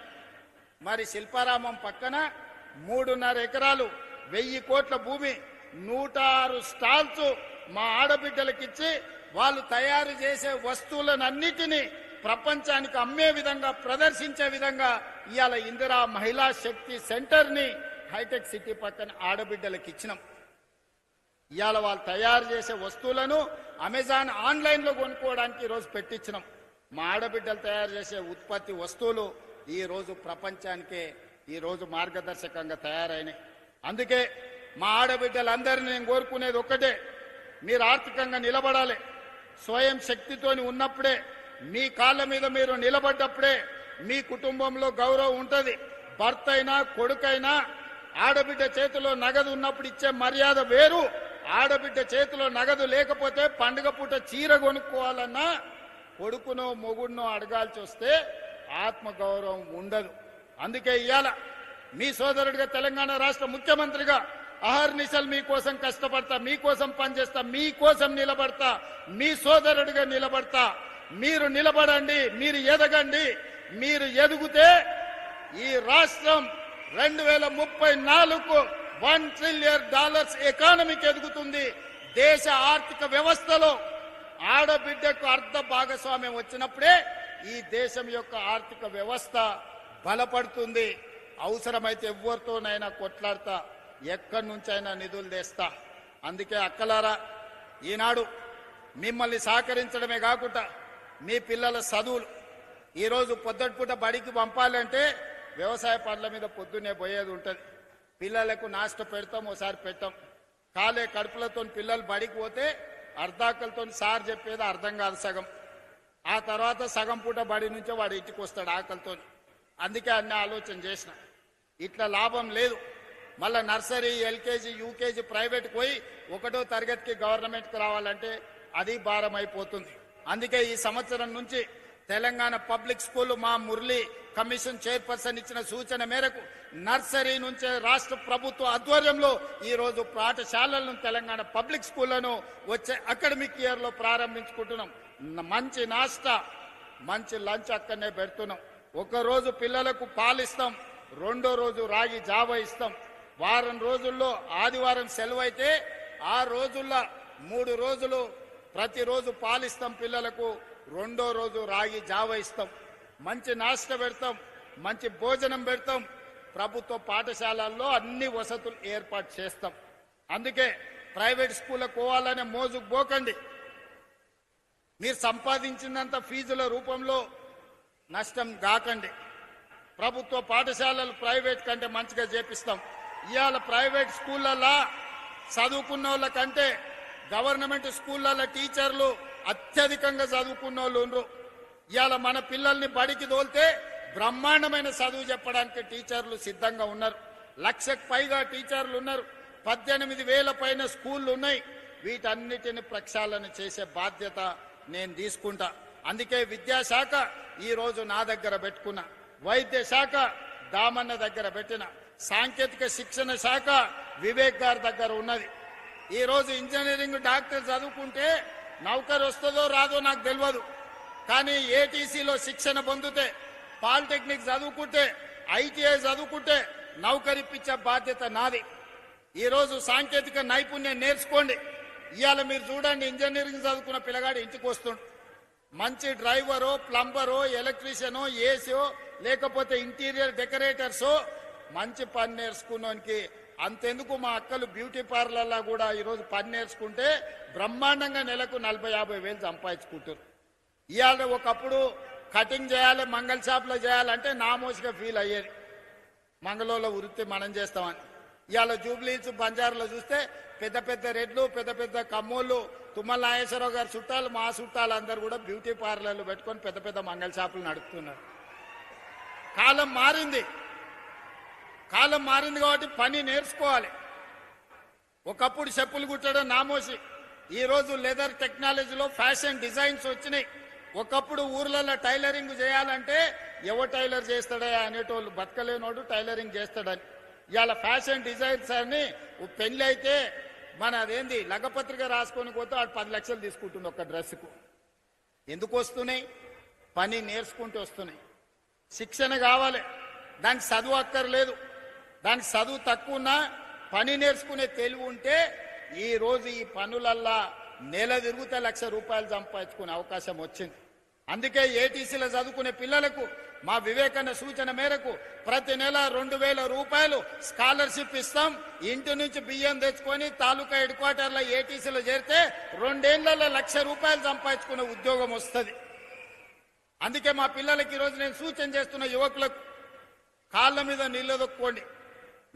మరి శిల్పారామం పక్కన 3.5 ఎకరాలు 1000 కోట్ల భూమి, 106 స్టాల్స్ మా ఆడబిడ్డలకిచ్చి వాళ్ళు తయారు చేసే వస్తువులన్నిటినీ ప్రపంచానికి అమ్మే విధంగా ప్రదర్శించే విధంగా ఇవాళ ఇందిరా మహిళా శక్తి సెంటర్ ని హైటెక్ సిటీ పక్కన ఆడబిడ్డలకు ఇచ్చినాం. ఇవాళ వాళ్ళు తయారు చేసే వస్తువులను అమెజాన్ ఆన్లైన్ లో కొనుక్కోవడానికి ఈరోజు పెట్టించినాం. మా ఆడబిడ్డలు తయారు చేసే ఉత్పత్తి వస్తువులు ఈ రోజు ప్రపంచానికే ఈ రోజు మార్గదర్శకంగా తయారైనాయి. అందుకే మా ఆడబిడ్డలందరినీ నేను కోరుకునేది ఒక్కటే, మీరు ఆర్థికంగా నిలబడాలి. స్వయం శక్తితోని ఉన్నప్పుడే, మీ కాళ్ళ మీద మీరు నిలబడ్డప్పుడే మీ కుటుంబంలో గౌరవం ఉంటుంది. భర్త అయినా కొడుకైనా ఆడబిడ్డ చేతిలో నగదు ఉన్నప్పుడు ఇచ్చే మర్యాద వేరు. ఆడబిడ్డ చేతిలో నగదు లేకపోతే పండుగ పూట చీర కొనుక్కోవాలన్నా కొడుకునో మొగుడునో అడగాల్సి వస్తే ఆత్మగౌరవం ఉండదు. అందుకే ఇవాళ మీ సోదరుడిగా తెలంగాణ రాష్ట్ర ముఖ్యమంత్రిగా అహర్నిశలు మీకోసం కష్టపడతా, మీకోసం పనిచేస్తా, మీకోసం నిలబడతా, మీ సోదరుడిగా నిలబడతా. మీరు నిలబడండి, మీరు ఎదగండి. మీరు ఎదుగుతే ఈ రాష్ట్రం 2034కు $1 ట్రిలియన్ ఎకానమీకి ఎదుగుతుంది. దేశ ఆర్థిక వ్యవస్థలో ఆడబిడ్డకు అర్ధ భాగస్వామ్యం వచ్చినప్పుడే ఈ దేశం యొక్క ఆర్థిక వ్యవస్థ బలపడుతుంది. అవసరమైతే ఎవరితోనైనా కొట్లాడతా, ఎక్కడి నుంచైనా నిధులు తెస్తా. అందుకే అక్కలారా, ఈనాడు మిమ్మల్ని సహకరించడమే కాకుండా మీ పిల్లల చదువులు ఈరోజు పొద్దుటిపూట బడికి పంపాలంటే వ్యవసాయ పనుల మీద పొద్దున్నే పోయేది ఉంటుంది. పిల్లలకు నాష్ట పెడతాం, ఓసారి పెట్టాం. కాలే కడుపులతో పిల్లలు బడికి పోతే అర్ధాకలతో సార్ చెప్పేది అర్థం కాదు సగం. ఆ తర్వాత సగం పూట బడి నుంచే వాడు ఇంటికి వస్తాడు ఆకలితో. అందుకే అన్ని ఆలోచన చేసిన, ఇట్లా లాభం లేదు. మళ్ళా నర్సరీ, ఎల్కేజీ, యూకేజీ ప్రైవేట్కి పోయి 1వ తరగతికి గవర్నమెంట్కి రావాలంటే అది భారం అయిపోతుంది. అందుకే ఈ సంవత్సరం నుంచి తెలంగాణ పబ్లిక్ స్కూల్ మా మురళి కమిషన్ చైర్పర్సన్ ఇచ్చిన సూచన మేరకు నర్సరీ నుంచే రాష్ట్ర ప్రభుత్వ ఆధ్వర్యంలో ఈ రోజు పాఠశాలలను తెలంగాణ పబ్లిక్ స్కూళ్లను వచ్చే అకాడమిక్ ఇయర్ లో ప్రారంభించుకుంటున్నాం. మంచి నాస్టా, మంచి లంచ్ అక్కడనే పెడుతున్నాం. ఒక రోజు పిల్లలకు పాలిస్తాం, 2వ రోజు రాగి జావ ఇస్తాం. వారం రోజుల్లో ఆదివారం సెలవు అయితే 6 రోజుల్లో 3 రోజులు ప్రతిరోజు పాలిస్తాం పిల్లలకు. 2వ రోజు రాగి జావ ఇస్తాం. మంచి నాష్ట పెడతాం, మంచి భోజనం పెడతాం. ప్రభుత్వ పాఠశాలల్లో అన్ని వసతులు ఏర్పాటు చేస్తాం. అందుకే ప్రైవేట్ స్కూళ్ళకు పోవాలనే మోజుకు పోకండి. మీరు సంపాదించినంత ఫీజుల రూపంలో నష్టం కాకండి. ప్రభుత్వ పాఠశాలలు ప్రైవేట్ కంటే మంచిగా చేపిస్తాం. ఇవాళ ప్రైవేట్ స్కూళ్ళల్లో చదువుకున్న వాళ్ళ కంటే గవర్నమెంట్ స్కూళ్ళల్లో టీచర్లు అత్యధికంగా చదువుకున్న వాళ్ళు ఉన్నారు. ఇవాళ మన పిల్లల్ని బడికి తోలితే బ్రహ్మాండమైన చదువు చెప్పడానికి టీచర్లు సిద్ధంగా ఉన్నారు. 1,00,000కు పైగా టీచర్లు ఉన్నారు. 18,000 పైన స్కూళ్లు ఉన్నాయి. వీటన్నిటిని ప్రక్షాళన చేసే బాధ్యత నేను తీసుకుంటా. అందుకే విద్యాశాఖ ఈ రోజు నా దగ్గర పెట్టుకున్నా, వైద్య శాఖ దామన్న దగ్గర పెట్టిన, సాంకేతిక శిక్షణ శాఖ వివేక్ గారి దగ్గర ఉన్నది. ఈ రోజు ఇంజనీరింగ్ డాక్టర్ చదువుకుంటే నౌకరు వస్తుందో రాదో నాకు తెలియదు, కానీ ఏటీసీలో శిక్షణ పొందితే, పాలిటెక్నిక్ చదువుకుంటే, ఐటీఐ చదువుకుంటే నౌకరిప్పించే బాధ్యత నాది. ఈ రోజు సాంకేతిక నైపుణ్యం నేర్చుకోండి. ఇవాళ మీరు చూడండి, ఇంజనీరింగ్ చదువుకున్న పిల్లగాడు ఇంటికి వస్తుండు. మంచి డ్రైవరో, ప్లంబరో, ఎలక్ట్రీషియనో, ఏసీఓ, లేకపోతే ఇంటీరియర్ డెకరేటర్సో మంచి పని నేర్చుకున్నానికి అంతెందుకు మా అక్కలు బ్యూటీ పార్లర్లో కూడా ఈరోజు పని నేర్చుకుంటే బ్రహ్మాండంగా నెలకు 40-50 వేలు సంపాదించుకుంటారు. ఇవాళ ఒకప్పుడు కటింగ్ చేయాలి, మంగళ షాప్లో చేయాలంటే నామోషిగా ఫీల్ అయ్యేది. మంగళూరులో వృత్తి మనం చేస్తామని. ఇవాళ జూబ్లీస్, బంజారాలో చూస్తే పెద్ద పెద్ద రెడ్లు, పెద్ద పెద్ద కమ్మోళ్ళు, తుమ్మల నాగేశ్వరరావు గారి చుట్టాలు, మా చుట్టాలు అందరూ కూడా బ్యూటీ పార్లర్లు పెట్టుకొని పెద్ద పెద్ద మంగళ షాపులు నడుపుతున్నారు. కాలం మారింది. కాలం మారింది కాబట్టి పని నేర్చుకోవాలి. ఒకప్పుడు చెప్పులు కుట్టడం నామోసి, ఈ రోజు లెదర్ టెక్నాలజీలో ఫ్యాషన్ డిజైన్స్ వచ్చినాయి. ఒకప్పుడు ఊర్లలో టైలరింగ్ చేయాలంటే ఎవరు టైలర్ చేస్తాడా అనేటోళ్ళు, బతకలేనోడు టైలరింగ్ చేస్తాడని. ఇవాళ ఫ్యాషన్ డిజైన్స్ అని పెళ్లి అయితే మన అదేంది లగ్గపత్రిక రాసుకొని పోతే వాడు 10 లక్షలు తీసుకుంటుంది ఒక డ్రెస్కు. ఎందుకు వస్తున్నాయి? పని నేర్చుకుంటూ వస్తున్నాయి. శిక్షణ కావాలి, దానికి చదువు అక్కర్లేదు. దానికి చదువు తక్కువ ఉన్నా పని నేర్చుకునే తెలివి ఉంటే ఈ రోజు ఈ పనులల్లా నెల తిరుగుతే ₹1,00,000 సంపాదించుకునే అవకాశం వచ్చింది. అందుకే ఏటీసీలో చదువుకునే పిల్లలకు మా వివేకన్న సూచన మేరకు ప్రతి నెల ₹2,000 స్కాలర్షిప్ ఇస్తాం. ఇంటి నుంచి బియ్యం తెచ్చుకొని తాలూకా హెడ్ క్వార్టర్లో ఏటీసీలో చేరితే 2 ఏళ్లలో ₹1,00,000 సంపాదించుకునే ఉద్యోగం వస్తుంది. అందుకే మా పిల్లలకి ఈరోజు నేను సూచన చేస్తున్న యువకులకు కాళ్ళ మీద నిలదొక్కోండి,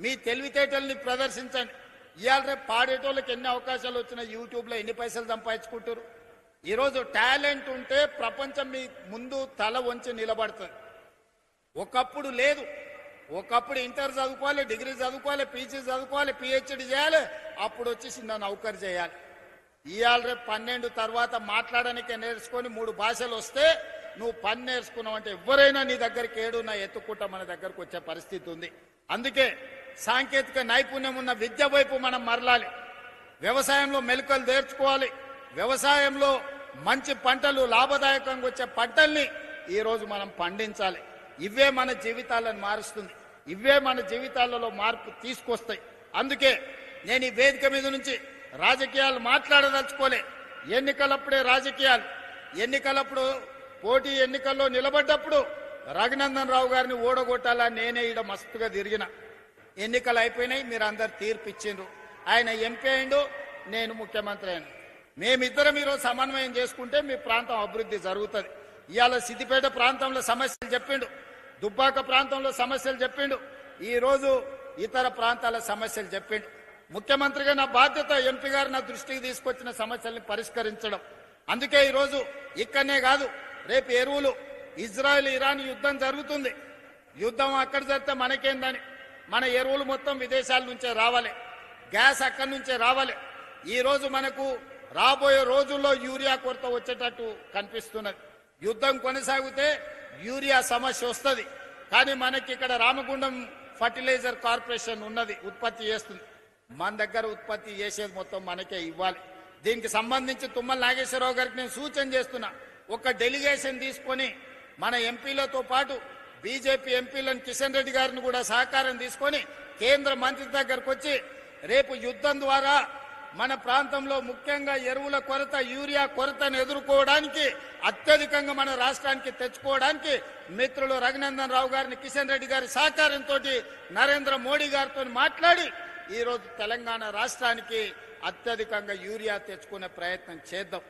మీ తెలివితేటల్ని ప్రదర్శించండి. ఇవాళ రేపు పాడేటోళ్ళకి ఎన్ని అవకాశాలు వచ్చినా యూట్యూబ్లో ఎన్ని పైసలు సంపాదించుకుంటారు. ఈరోజు టాలెంట్ ఉంటే ప్రపంచం మీ ముందు తల వంచి నిలబడుతుంది. ఒకప్పుడు లేదు. ఒకప్పుడు ఇంటర్ చదువుకోవాలి, డిగ్రీ చదువుకోవాలి, పీజీ చదువుకోవాలి, పిహెచ్డి చేయాలి, అప్పుడు వచ్చి చిన్న నౌకరు చేయాలి. ఇవాళ రేపు 12 తర్వాత మాట్లాడడానికే నేర్చుకొని 3 భాషలు వస్తే నువ్వు పని నేర్చుకున్నావు అంటే ఎవరైనా నీ దగ్గరికి ఏడున్నా ఎత్తుకుంటా మన దగ్గరకు వచ్చే పరిస్థితి ఉంది. అందుకే సాంకేతిక నైపుణ్యం ఉన్న విద్య వైపు మనం మరలాలి. వ్యవసాయంలో మెలకువలు నేర్చుకోవాలి. వ్యవసాయంలో మంచి పంటలు, లాభదాయకంగా వచ్చే పంటల్ని ఈరోజు మనం పండించాలి. ఇవే మన జీవితాలను మారుస్తుంది. ఇవే మన జీవితాలలో మార్పు తీసుకొస్తాయి. అందుకే నేను ఈ వేదిక మీద నుంచి రాజకీయాలు మాట్లాడదలుచుకోలే. ఎన్నికలప్పుడే రాజకీయాలు. ఎన్నికలప్పుడు పోటీ ఎన్నికల్లో నిలబడ్డప్పుడు రఘునందన్ రావు గారిని ఓడగొట్టాలని నేనే ఈడ మస్తుగా తిరిగిన. ఎన్నికలు అయిపోయినాయి, మీరు అందరు తీర్పు ఇచ్చిండ్రు. ఆయన ఎంపీ అయిండు, నేను ముఖ్యమంత్రి అయినా. మేమిద్దరం ఈరోజు సమన్వయం చేసుకుంటే మీ ప్రాంతం అభివృద్ధి జరుగుతుంది. ఇవాళ సిద్దిపేట ప్రాంతంలో సమస్యలు చెప్పిండు, దుబ్బాక ప్రాంతంలో సమస్యలు చెప్పిండు, ఈరోజు ఇతర ప్రాంతాల సమస్యలు చెప్పిండు. ముఖ్యమంత్రిగా నా బాధ్యత ఎంపీ గారు నా దృష్టికి తీసుకొచ్చిన సమస్యల్ని పరిష్కరించడం. అందుకే ఈరోజు ఇక్కడనే కాదు, రేపు ఎరువులు, ఇజ్రాయెల్ ఇరాన్ యుద్ధం జరుగుతుంది. యుద్ధం అక్కడ జరిగితే మనకేందని మన ఎరువులు మొత్తం విదేశాల నుంచే రావాలి, గ్యాస్ అక్కడి నుంచే రావాలి. ఈరోజు మనకు రాబోయే రోజుల్లో యూరియా కొరత వచ్చేటట్టు కనిపిస్తున్నది. యుద్ధం కొనసాగితే యూరియా సమస్య వస్తుంది. కానీ మనకి ఇక్కడ రామగుండం ఫర్టిలైజర్ కార్పొరేషన్ ఉన్నది, ఉత్పత్తి చేస్తుంది. మన దగ్గర ఉత్పత్తి చేసేది మొత్తం మనకే ఇవ్వాలి. దీనికి సంబంధించి తుమ్మల నాగేశ్వరరావు గారికి నేను సూచన చేస్తున్నా, ఒక డెలిగేషన్ తీసుకొని మన ఎంపీలతో పాటు బీజేపీ ఎంపీలను కిషన్ రెడ్డి గారిని కూడా సహకారం తీసుకొని కేంద్ర మంత్రి దగ్గరకు వచ్చి రేపు యుద్ధం ద్వారా మన ప్రాంతంలో ముఖ్యంగా ఎరువుల కొరత, యూరియా కొరతను ఎదుర్కోవడానికి అత్యధికంగా మన రాష్ట్రానికి తెచ్చుకోవడానికి మిత్రులు రఘునందన్ రావు గారిని, కిషన్ రెడ్డి గారి సహకారంతో నరేంద్ర మోడీ గారితో మాట్లాడి ఈరోజు తెలంగాణ రాష్ట్రానికి అత్యధికంగా యూరియా తెచ్చుకునే ప్రయత్నం చేద్దాం.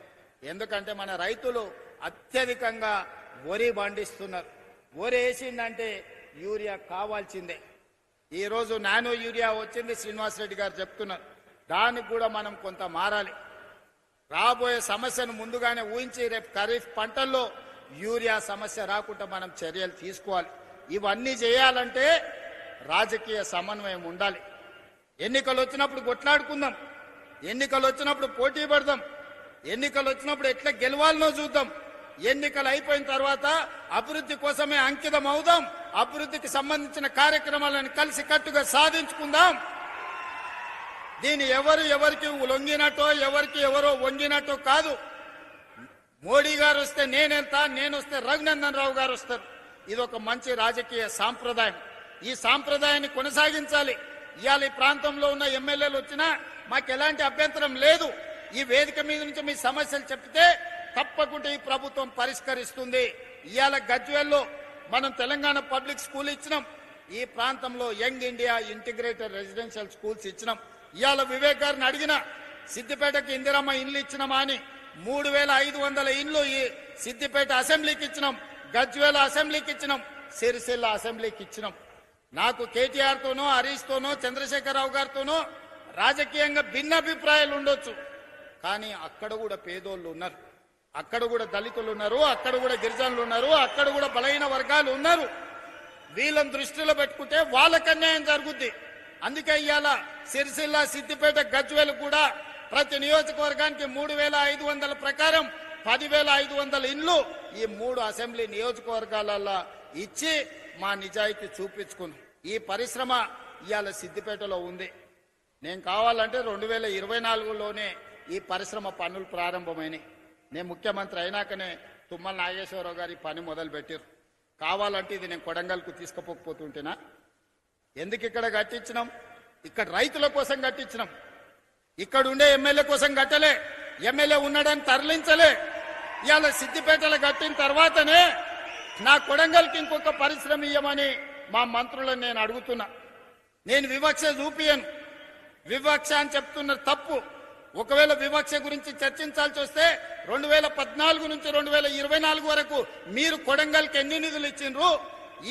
ఎందుకంటే మన రైతులు అత్యధికంగా వరి పండిస్తున్నారు. వరి వేసిందంటే యూరియా కావాల్సిందే. ఈరోజు నానో యూరియా వచ్చింది, శ్రీనివాసరెడ్డి గారు చెప్తున్నారు. దానికి కూడా మనం కొంత మారాలి. రాబోయే సమస్యను ముందుగానే ఊహించి రేపు ఖరీఫ్ పంటల్లో యూరియా సమస్య రాకుండా మనం చర్యలు తీసుకోవాలి. ఇవన్నీ చేయాలంటే రాజకీయ సమన్వయం ఉండాలి. ఎన్నికలు వచ్చినప్పుడు కొట్లాడుకుందాం, ఎన్నికలు వచ్చినప్పుడు పోటీ పడదాం, ఎన్నికలు వచ్చినప్పుడు ఎట్లా గెలవాలనో చూద్దాం. ఎన్నికలు అయిపోయిన తర్వాత అభివృద్ధి కోసమే అంకితం అవుదాం. అభివృద్ధికి సంబంధించిన కార్యక్రమాలను కలిసి కట్టుగా సాధించుకుందాం. దీని ఎవరికి లొంగినట్టో, ఎవరో వంగినట్టో కాదు. మోడీ గారు వస్తే నేనెళ్తా, నేను వస్తే రఘునందన్ రావు గారు వస్తారు. ఇది ఒక మంచి రాజకీయ సాంప్రదాయం. ఈ సాంప్రదాయాన్ని కొనసాగించాలి. ఇవాళ ఈ ప్రాంతంలో ఉన్న ఎమ్మెల్యేలు వచ్చినా మాకు ఎలాంటి అభ్యంతరం లేదు. ఈ వేదిక మీద నుంచి మీ సమస్యలు చెప్తే తప్పకుండా ఈ ప్రభుత్వం పరిష్కరిస్తుంది. ఇవాళ గజ్వేల్లో మనం తెలంగాణ పబ్లిక్ స్కూల్ ఇచ్చినాం. ఈ ప్రాంతంలో young India integrated residential schools ఇచ్చినాం. ఇవాళ వివేక్ గారిని అడిగిన, సిద్దిపేటకి ఇందిరమ్మ ఇండ్లు ఇచ్చినామా అని. 3500 ఇండ్లు ఈ సిద్దిపేట అసెంబ్లీకి ఇచ్చినాం, గజ్వేల్ అసెంబ్లీకి ఇచ్చినాం, సిరిసిల్ల అసెంబ్లీకి ఇచ్చినాం. నాకు కేటీఆర్ తోనో, హరీష్ తోనో, చంద్రశేఖరరావు గారితోనో రాజకీయంగా భిన్నాభిప్రాయాలు ఉండొచ్చు. కానీ అక్కడ కూడా పేదోళ్ళు ఉన్నారు, అక్కడ కూడా దళితులు ఉన్నారు, అక్కడ కూడా గిరిజనులు ఉన్నారు, అక్కడ కూడా బలహీన వర్గాలు ఉన్నారు. వీళ్ళని దృష్టిలో పెట్టుకుంటే వాళ్ళకి అన్యాయం జరుగుద్ది. అందుకే ఇవాళ సిరిసిల్ల, సిద్దిపేట, గజ్వేల్ కూడా ప్రతి నియోజకవర్గానికి 3500 ప్రకారం 10,500 ఇండ్లు ఈ 3 అసెంబ్లీ నియోజకవర్గాలలో ఇచ్చి మా నిజాయితీ చూపించుకున్నాం. ఈ పరిశ్రమ ఇవాళ సిద్దిపేటలో ఉంది. నేను కావాలంటే 2024లోనే ఈ పరిశ్రమ పనులు ప్రారంభమైనాయి. నేను ముఖ్యమంత్రి అయినాకనే తుమ్మల నాగేశ్వరరావు గారి పని మొదలు పెట్టారు. కావాలంటే ఇది నేను కొడంగల్కు తీసుకుపోతుంటేనా? ఎందుకు ఇక్కడ కట్టించినాం? ఇక్కడ రైతుల కోసం కట్టించినాం. ఇక్కడ ఉండే ఎమ్మెల్యే కోసం కట్టలే, ఎమ్మెల్యే ఉన్నాడని తరలించలే. ఇవాళ సిద్దిపేటలో కట్టిన తర్వాతనే నా కొడంగల్కి ఇంకొక పరిశ్రమ ఇయ్యమని మా మంత్రులను నేను అడుగుతున్నా. నేను వివక్ష చూపియను. వివక్ష అని చెప్తున్నారు తప్పు. ఒకవేళ వివక్ష గురించి చర్చించాల్సి వస్తే 2014 నుంచి 2024 వరకు మీరు కొడంగల్కి ఎన్ని నిధులు ఇచ్చిండ్రు,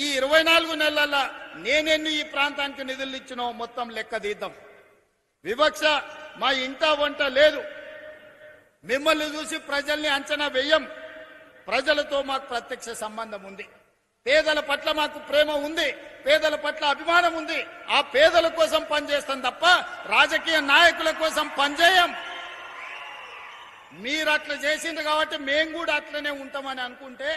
ఈ 24 నెలల నేనెన్ని ఈ ప్రాంతానికి నిధులు ఇచ్చినో మొత్తం లెక్క తీద్దాం. వివక్ష మా ఇంట వంట లేదు. మిమ్మల్ని చూసి ప్రజల్ని అంచనా వేయం. ప్రజలతో మాకు ప్రత్యక్ష సంబంధం ఉంది. పేదల పట్ల మాకు ప్రేమ ఉంది, పేదల పట్ల అభిమానం ఉంది. ఆ పేదల కోసం పనిచేస్తాం తప్ప రాజకీయ నాయకుల కోసం పనిచేయం. మీరు అట్లా చేసిండ్రు కాబట్టి మేము కూడా అట్లనే ఉంటామని అనుకుంటే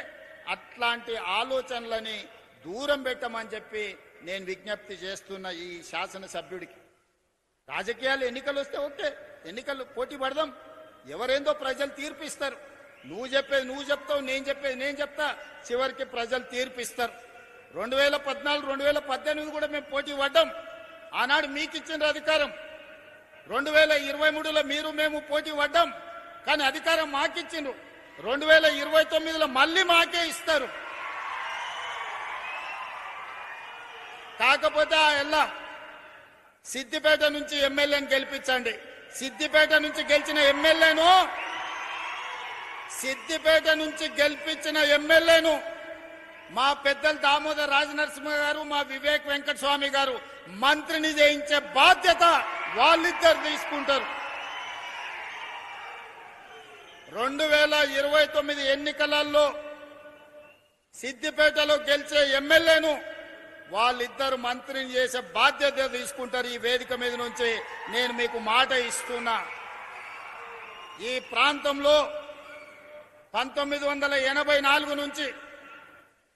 అట్లాంటి ఆలోచనలని దూరం పెట్టమని చెప్పి నేను విజ్ఞప్తి చేస్తున్న ఈ శాసనసభ్యుడికి. రాజకీయాలు ఎన్నికలు వస్తే ఓకే, ఎన్నికలు పోటీ పడదాం. ఎవరేందో ప్రజలు తీర్పిస్తారు. నువ్వు చెప్పేది నువ్వు చెప్తావు, నేను చెప్పేది నేను చెప్తా. చివరికి ప్రజలు తీర్పిస్తారు. 2014, 2018 కూడా మేము పోటీ పడ్డాం. ఆనాడు మీకు ఇచ్చిన అధికారం. 2023లో మీరు మేము పోటీ పడ్డాం, కానీ అధికారం మాకిచ్చిండ్రు. 2029లో మళ్ళీ మాకే ఇస్తారు. కాకపోతే ఆ ఎల్లా సిద్దిపేట నుంచి ఎమ్మెల్యేని గెలిపించండి. సిద్దిపేట నుంచి గెలిచిన ఎమ్మెల్యేను మా పెద్దలు దామోదర్ రాజనరసింహ గారు, మా వివేక్ వెంకటస్వామి గారు మంత్రిని చేయించే బాధ్యత వాళ్ళిద్దరు తీసుకుంటారు. 2029 ఎన్నికలలో సిద్దిపేటలో గెలిచే ఎమ్మెల్యేను వాళ్ళిద్దరు మంత్రిని చేసే బాధ్యత తీసుకుంటారు. ఈ వేదిక మీద నుంచి నేను మీకు మాట ఇస్తున్నా. ఈ ప్రాంతంలో 1984 నుంచి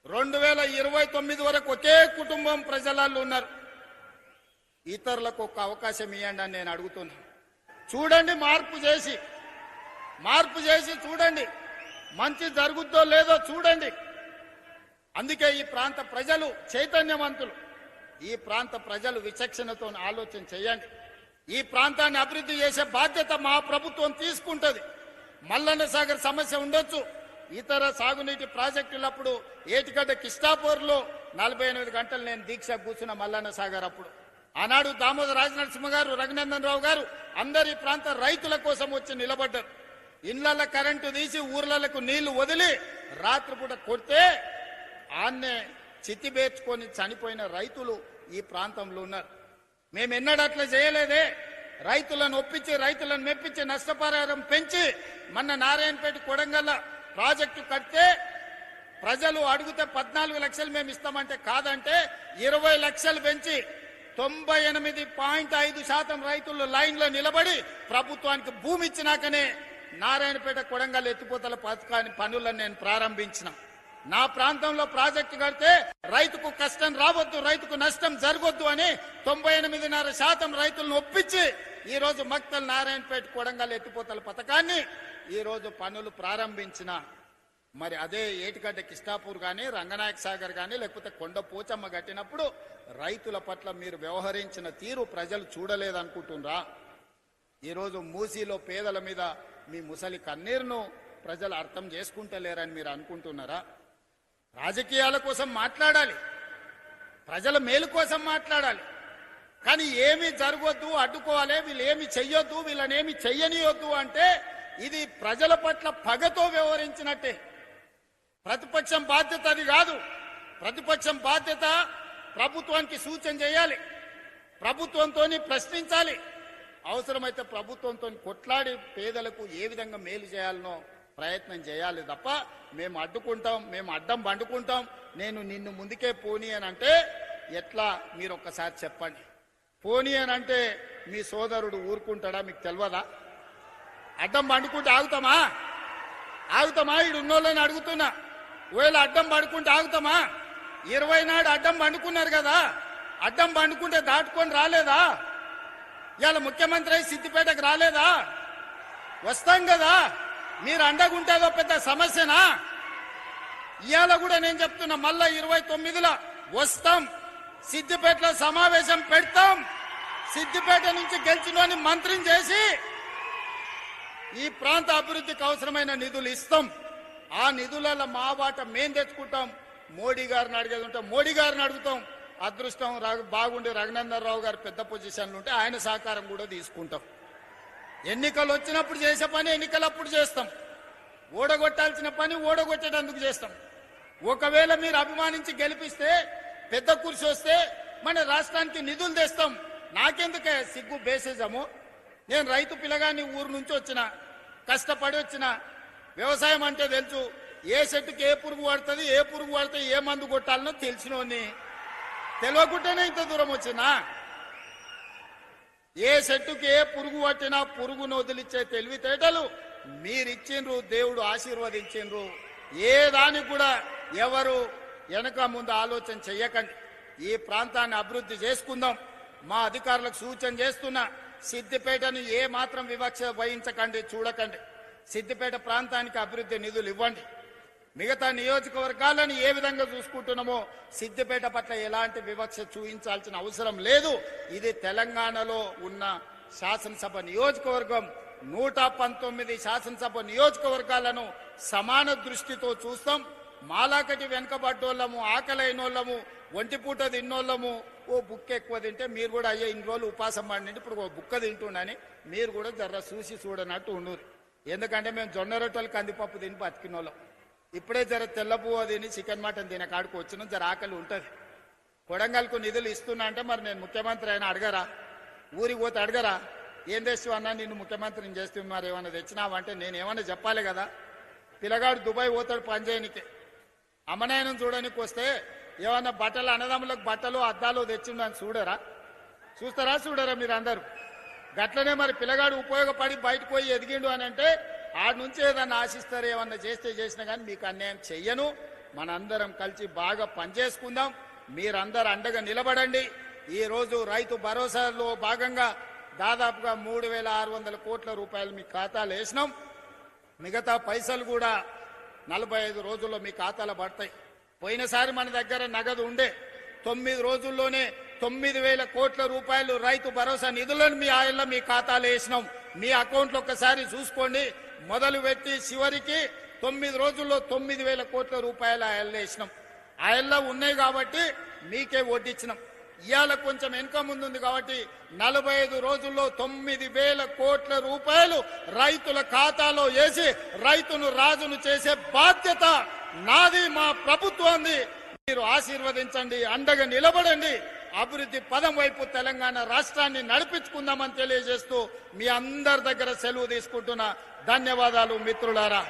2029 వరకు ఒకే కుటుంబం ప్రజలలో ఉన్నారు. ఇతరులకు ఒక అవకాశం ఇవ్వండి అని నేను అడుగుతున్నా. చూడండి, మార్పు చేసి చూడండి, మంచి జరుగుద్దో లేదో చూడండి. అందుకే ఈ ప్రాంత ప్రజలు చైతన్యవంతులు. ఈ ప్రాంత ప్రజలు విచక్షణతో ఆలోచన చేయండి. ఈ ప్రాంతాన్ని అభివృద్ధి చేసే బాధ్యత మా ప్రభుత్వం తీసుకుంటది. మల్లన్న సాగర్ సమస్య ఉండొచ్చు, ఇతర సాగునీటి ప్రాజెక్టులప్పుడు ఏటిగడ్డ కిష్టాపూర్లో 48 గంటలు నేను దీక్ష కూర్చున్న మల్లన్న సాగర్ అప్పుడు. ఆనాడు దామోదర్ రాజనరసింహ గారు, రఘునందన్ రావు గారు అందరి ప్రాంత రైతుల కోసం వచ్చి నిలబడ్డారు. ఇళ్ల కరెంటు తీసి ఊర్లకు నీళ్లు వదిలి రాత్రిపూట కొడితే ఆన్నే చితిబేర్చుకొని చనిపోయిన రైతులు ఈ ప్రాంతంలో ఉన్నారు. మేము ఎన్నడూ అట్లా చేయలేదే. రైతులను ఒప్పించి, రైతులను మెప్పించి, నష్టపరిహారం పెంచి మొన్న నారాయణపేట కొడంగల్ ప్రాజెక్టు కడితే ప్రజలు అడిగితే 14 లక్షలు మేము ఇస్తామంటే కాదంటే 20 లక్షలు పెంచి 98.5% రైతులు లైన్లో నిలబడి ప్రభుత్వానికి భూమి ఇచ్చినాకనే నారాయణపేట కొడంగల్ ఎత్తిపోతల పథకాన్ని పనులను నేను ప్రారంభించిన. నా ప్రాంతంలో ప్రాజెక్టు కడితే రైతుకు కష్టం రావద్దు, రైతుకు నష్టం జరగొద్దు అని 98.5% రైతులను ఒప్పించి ఈ రోజు మక్తల్ నారాయణపేట కొడంగల్ ఎత్తిపోతల పథకాన్ని ఈ రోజు పనులు ప్రారంభించిన. మరి అదే ఏటిగడ్డ కిష్టాపూర్ గాని, రంగనాయక సాగర్ గాని, లేకపోతే కొండ పోచమ్మ కట్టినప్పుడు రైతుల పట్ల మీరు వ్యవహరించిన తీరు ప్రజలు చూడలేదనుకుంటున్నారా? ఈరోజు మూసీలో పేదల మీద మీ ముసలి కన్నీరును ప్రజలు అర్థం చేసుకుంటలేరని మీరు అనుకుంటున్నారా? రాజకీయాల కోసం మాట్లాడాలి, ప్రజల మేలు కోసం మాట్లాడాలి, కానీ ఏమి జరగొద్దు, అడ్డుకోవాలి, వీళ్ళు ఏమి చెయ్యొద్దు, వీళ్ళనేమి చెయ్యనియొద్దు అంటే ఇది ప్రజల పట్ల పగతో వ్యవహరించినట్టే. ప్రతిపక్షం బాధ్యత అది కాదు. ప్రతిపక్షం బాధ్యత ప్రభుత్వానికి సూచన చేయాలి, ప్రభుత్వంతో ప్రశ్నించాలి, అవసరమైతే ప్రభుత్వంతో కొట్లాడి పేదలకు ఏ విధంగా మేలు చేయాలనో ప్రయత్నం చేయాలి తప్ప మేము అడ్డుకుంటాం, మేము అడ్డం బండుకుంటాం, నేను నిన్ను ముందుకే పోనీ అని అంటే ఎట్లా మీరు ఒక్కసారి చెప్పండి. పోనీ అని అంటే మీ సోదరుడు ఊరుకుంటాడా? మీకు తెలియదా? అడ్డం బండుకుంటే ఆగుతామా? ఈడు ఉన్నోళ్ళని అడుగుతున్నా. ఒకవేళ అడ్డం పడుకుంటే ఆగుతామా? 20 నాడు అడ్డం పండుకున్నారు కదా, అడ్డం పండుకుంటే దాటుకొని రాలేదా? ఇవాళ ముఖ్యమంత్రి అయి సిద్దిపేటకు రాలేదా? వస్తాం కదా. మీరు అండగుంటేదో పెద్ద సమస్యనా? ఇవాళ కూడా నేను చెప్తున్నా, మళ్ళా 29లో వస్తాం, సిద్దిపేటలో సమావేశం పెడతాం. సిద్దిపేట నుంచి గెలిచినోని మంత్రిని చేసి ఈ ప్రాంత అభివృద్ధికి అవసరమైన నిధులు ఇస్తాం. ఆ నిధులలో మా వాట మేం తెచ్చుకుంటాం. మోడీ గారిని అడిగేది ఉంటే మోడీ గారిని అడుగుతాం. అదృష్టం బాగుండి రఘునందన్ రావు గారు పెద్ద పొజిషన్లు ఉంటే ఆయన సహకారం కూడా తీసుకుంటాం. ఎన్నికలు వచ్చినప్పుడు చేసే పని ఎన్నికలప్పుడు చేస్తాం. ఓడగొట్టాల్సిన పని ఓడగొట్టేటందుకు చేస్తాం. ఒకవేళ మీరు అభిమానించి గెలిపిస్తే పెద్ద కుర్చీ వస్తే మన రాష్ట్రానికి నిధులు తెస్తాం. నాకెందుకే సిగ్గు బేసిజము? నేను రైతు పిల్లగాని ఊరు నుంచి వచ్చిన, కష్టపడి వచ్చిన, వ్యవసాయం అంటే తెలుసు. ఏ చెట్టుకి ఏ పురుగు పడుతుంది, ఏ పురుగు పడితే ఏ మందు కొట్టాలనో తెలిసినోని. తెలియకుండానే ఇంత దూరం వచ్చినా. ఏ చెట్టుకి ఏ పురుగు పట్టినా పురుగును వదిలిచ్చే తెలివితేటలు మీరిచ్చిండ్రు, దేవుడు ఆశీర్వదించిండ్రు. ఏ దానికి కూడా ఎవరు వెనక ముందు ఆలోచన చెయ్యకండి. ఈ ప్రాంతాన్ని అభివృద్ధి చేసుకుందాం. మా అధికారులకు సూచన చేస్తున్నా, సిద్దిపేటను ఏ మాత్రం వివక్ష వహించకండి, చూడకండి. సిద్దిపేట ప్రాంతానికి అభివృద్ధి నిధులు ఇవ్వండి. మిగతా నియోజకవర్గాలను ఏ విధంగా చూసుకుంటున్నామో సిద్దిపేట పట్ల ఎలాంటి వివక్ష చూపించాల్సిన అవసరం లేదు. ఇది తెలంగాణలో ఉన్న శాసనసభ నియోజకవర్గం. 119 శాసనసభ నియోజకవర్గాలను సమాన దృష్టితో చూస్తాం. మాలాకటి వెనకబడ్డోళ్ళము, ఆకలైనోళ్ళము, ఒంటిపూట తిన్నోళ్ళము, ఓ బుక్క ఎక్కువ తింటే మీరు కూడా అయ్యే ఇన్ని రోజులు ఉపాసం పడినంటే ఇప్పుడు ఓ బుక్క తింటుండని మీరు కూడా జర్ర చూసి చూడనట్టు ఉండరు. ఎందుకంటే మేము జొన్న రొట్టెలు కందిపప్పు తిని బతికినోళ్ళం. ఇప్పుడే జర తెల్లపువ్వ తిని చికెన్ మటన్ తినే కాడికి వచ్చిన జర ఆకలి ఉంటుంది. కొడంగల్కు నిధులు ఇస్తున్నా అంటే మరి నేను ముఖ్యమంత్రి అయినా అడగరా? ఊరికి పోతే అడగరా? ఏం తెస్తావు అన్నా, నిన్ను ముఖ్యమంత్రిని చేస్తే మరి ఏమన్నా తెచ్చినావంటే నేను ఏమన్నా చెప్పాలి కదా. పిల్లగాడు దుబాయ్ పోతాడు పని చేయనికి, అమ్మనాయనం చూడడానికి వస్తే ఏమన్నా బట్టలు, అన్నదమ్ములకు బట్టలు అద్దాలు తెచ్చిండని చూడరా? చూస్తారా? చూడరా? మీరు అందరూ గట్లనే మరి పిల్లగాడు ఉపయోగపడి బయటకు పోయి ఎదిగిండు అని అంటే ఆడ నుంచి ఏదన్నా ఆశిస్తారు. ఏమన్నా చేస్తే చేసినా కానీ మీకు అన్యాయం చెయ్యను. మనందరం కలిసి బాగా పనిచేసుకుందాం. మీరందరూ అండగా నిలబడండి. ఈ రోజు రైతు భరోసాలో భాగంగా దాదాపుగా 3,600 కోట్ల రూపాయలు మీ ఖాతాలో వేసినాం. మిగతా పైసలు కూడా 45 రోజుల్లో మీ ఖాతాలో పడతాయి. పోయినసారి మన దగ్గర నగదు ఉండే 9 రోజుల్లోనే 9,000 కోట్ల రూపాయలు రైతు భరోసా నిధులను మీ ఆయల్లో మీ ఖాతాలో వేసినాం. మీ అకౌంట్లో ఒక్కసారి చూసుకోండి. మొదలు పెట్టి చివరికి 9 రోజుల్లో 9,000 కోట్ల రూపాయలు ఆయల్లో వేసినాం. ఆయల్లో ఉన్నాయి కాబట్టి మీకే వడ్డిచ్చినాం. ఇవాళ కొంచెం వెనుక ముందుంది కాబట్టి 45 రోజుల్లో 9,000 కోట్ల రూపాయలు రైతుల ఖాతాలో వేసి రైతును రాజును చేసే బాధ్యత నాది, మా ప్రభుత్వాన్ని. మీరు ఆశీర్వదించండి, అండగా నిలబడండి. అభివృద్ధి పదం వైపు తెలంగాణ రాష్ట్రాన్ని నడిపించుకుందామని తెలియజేస్తూ మీ అందరి దగ్గర సెలవు తీసుకుంటున్నా. ధన్యవాదాలు మిత్రులారా.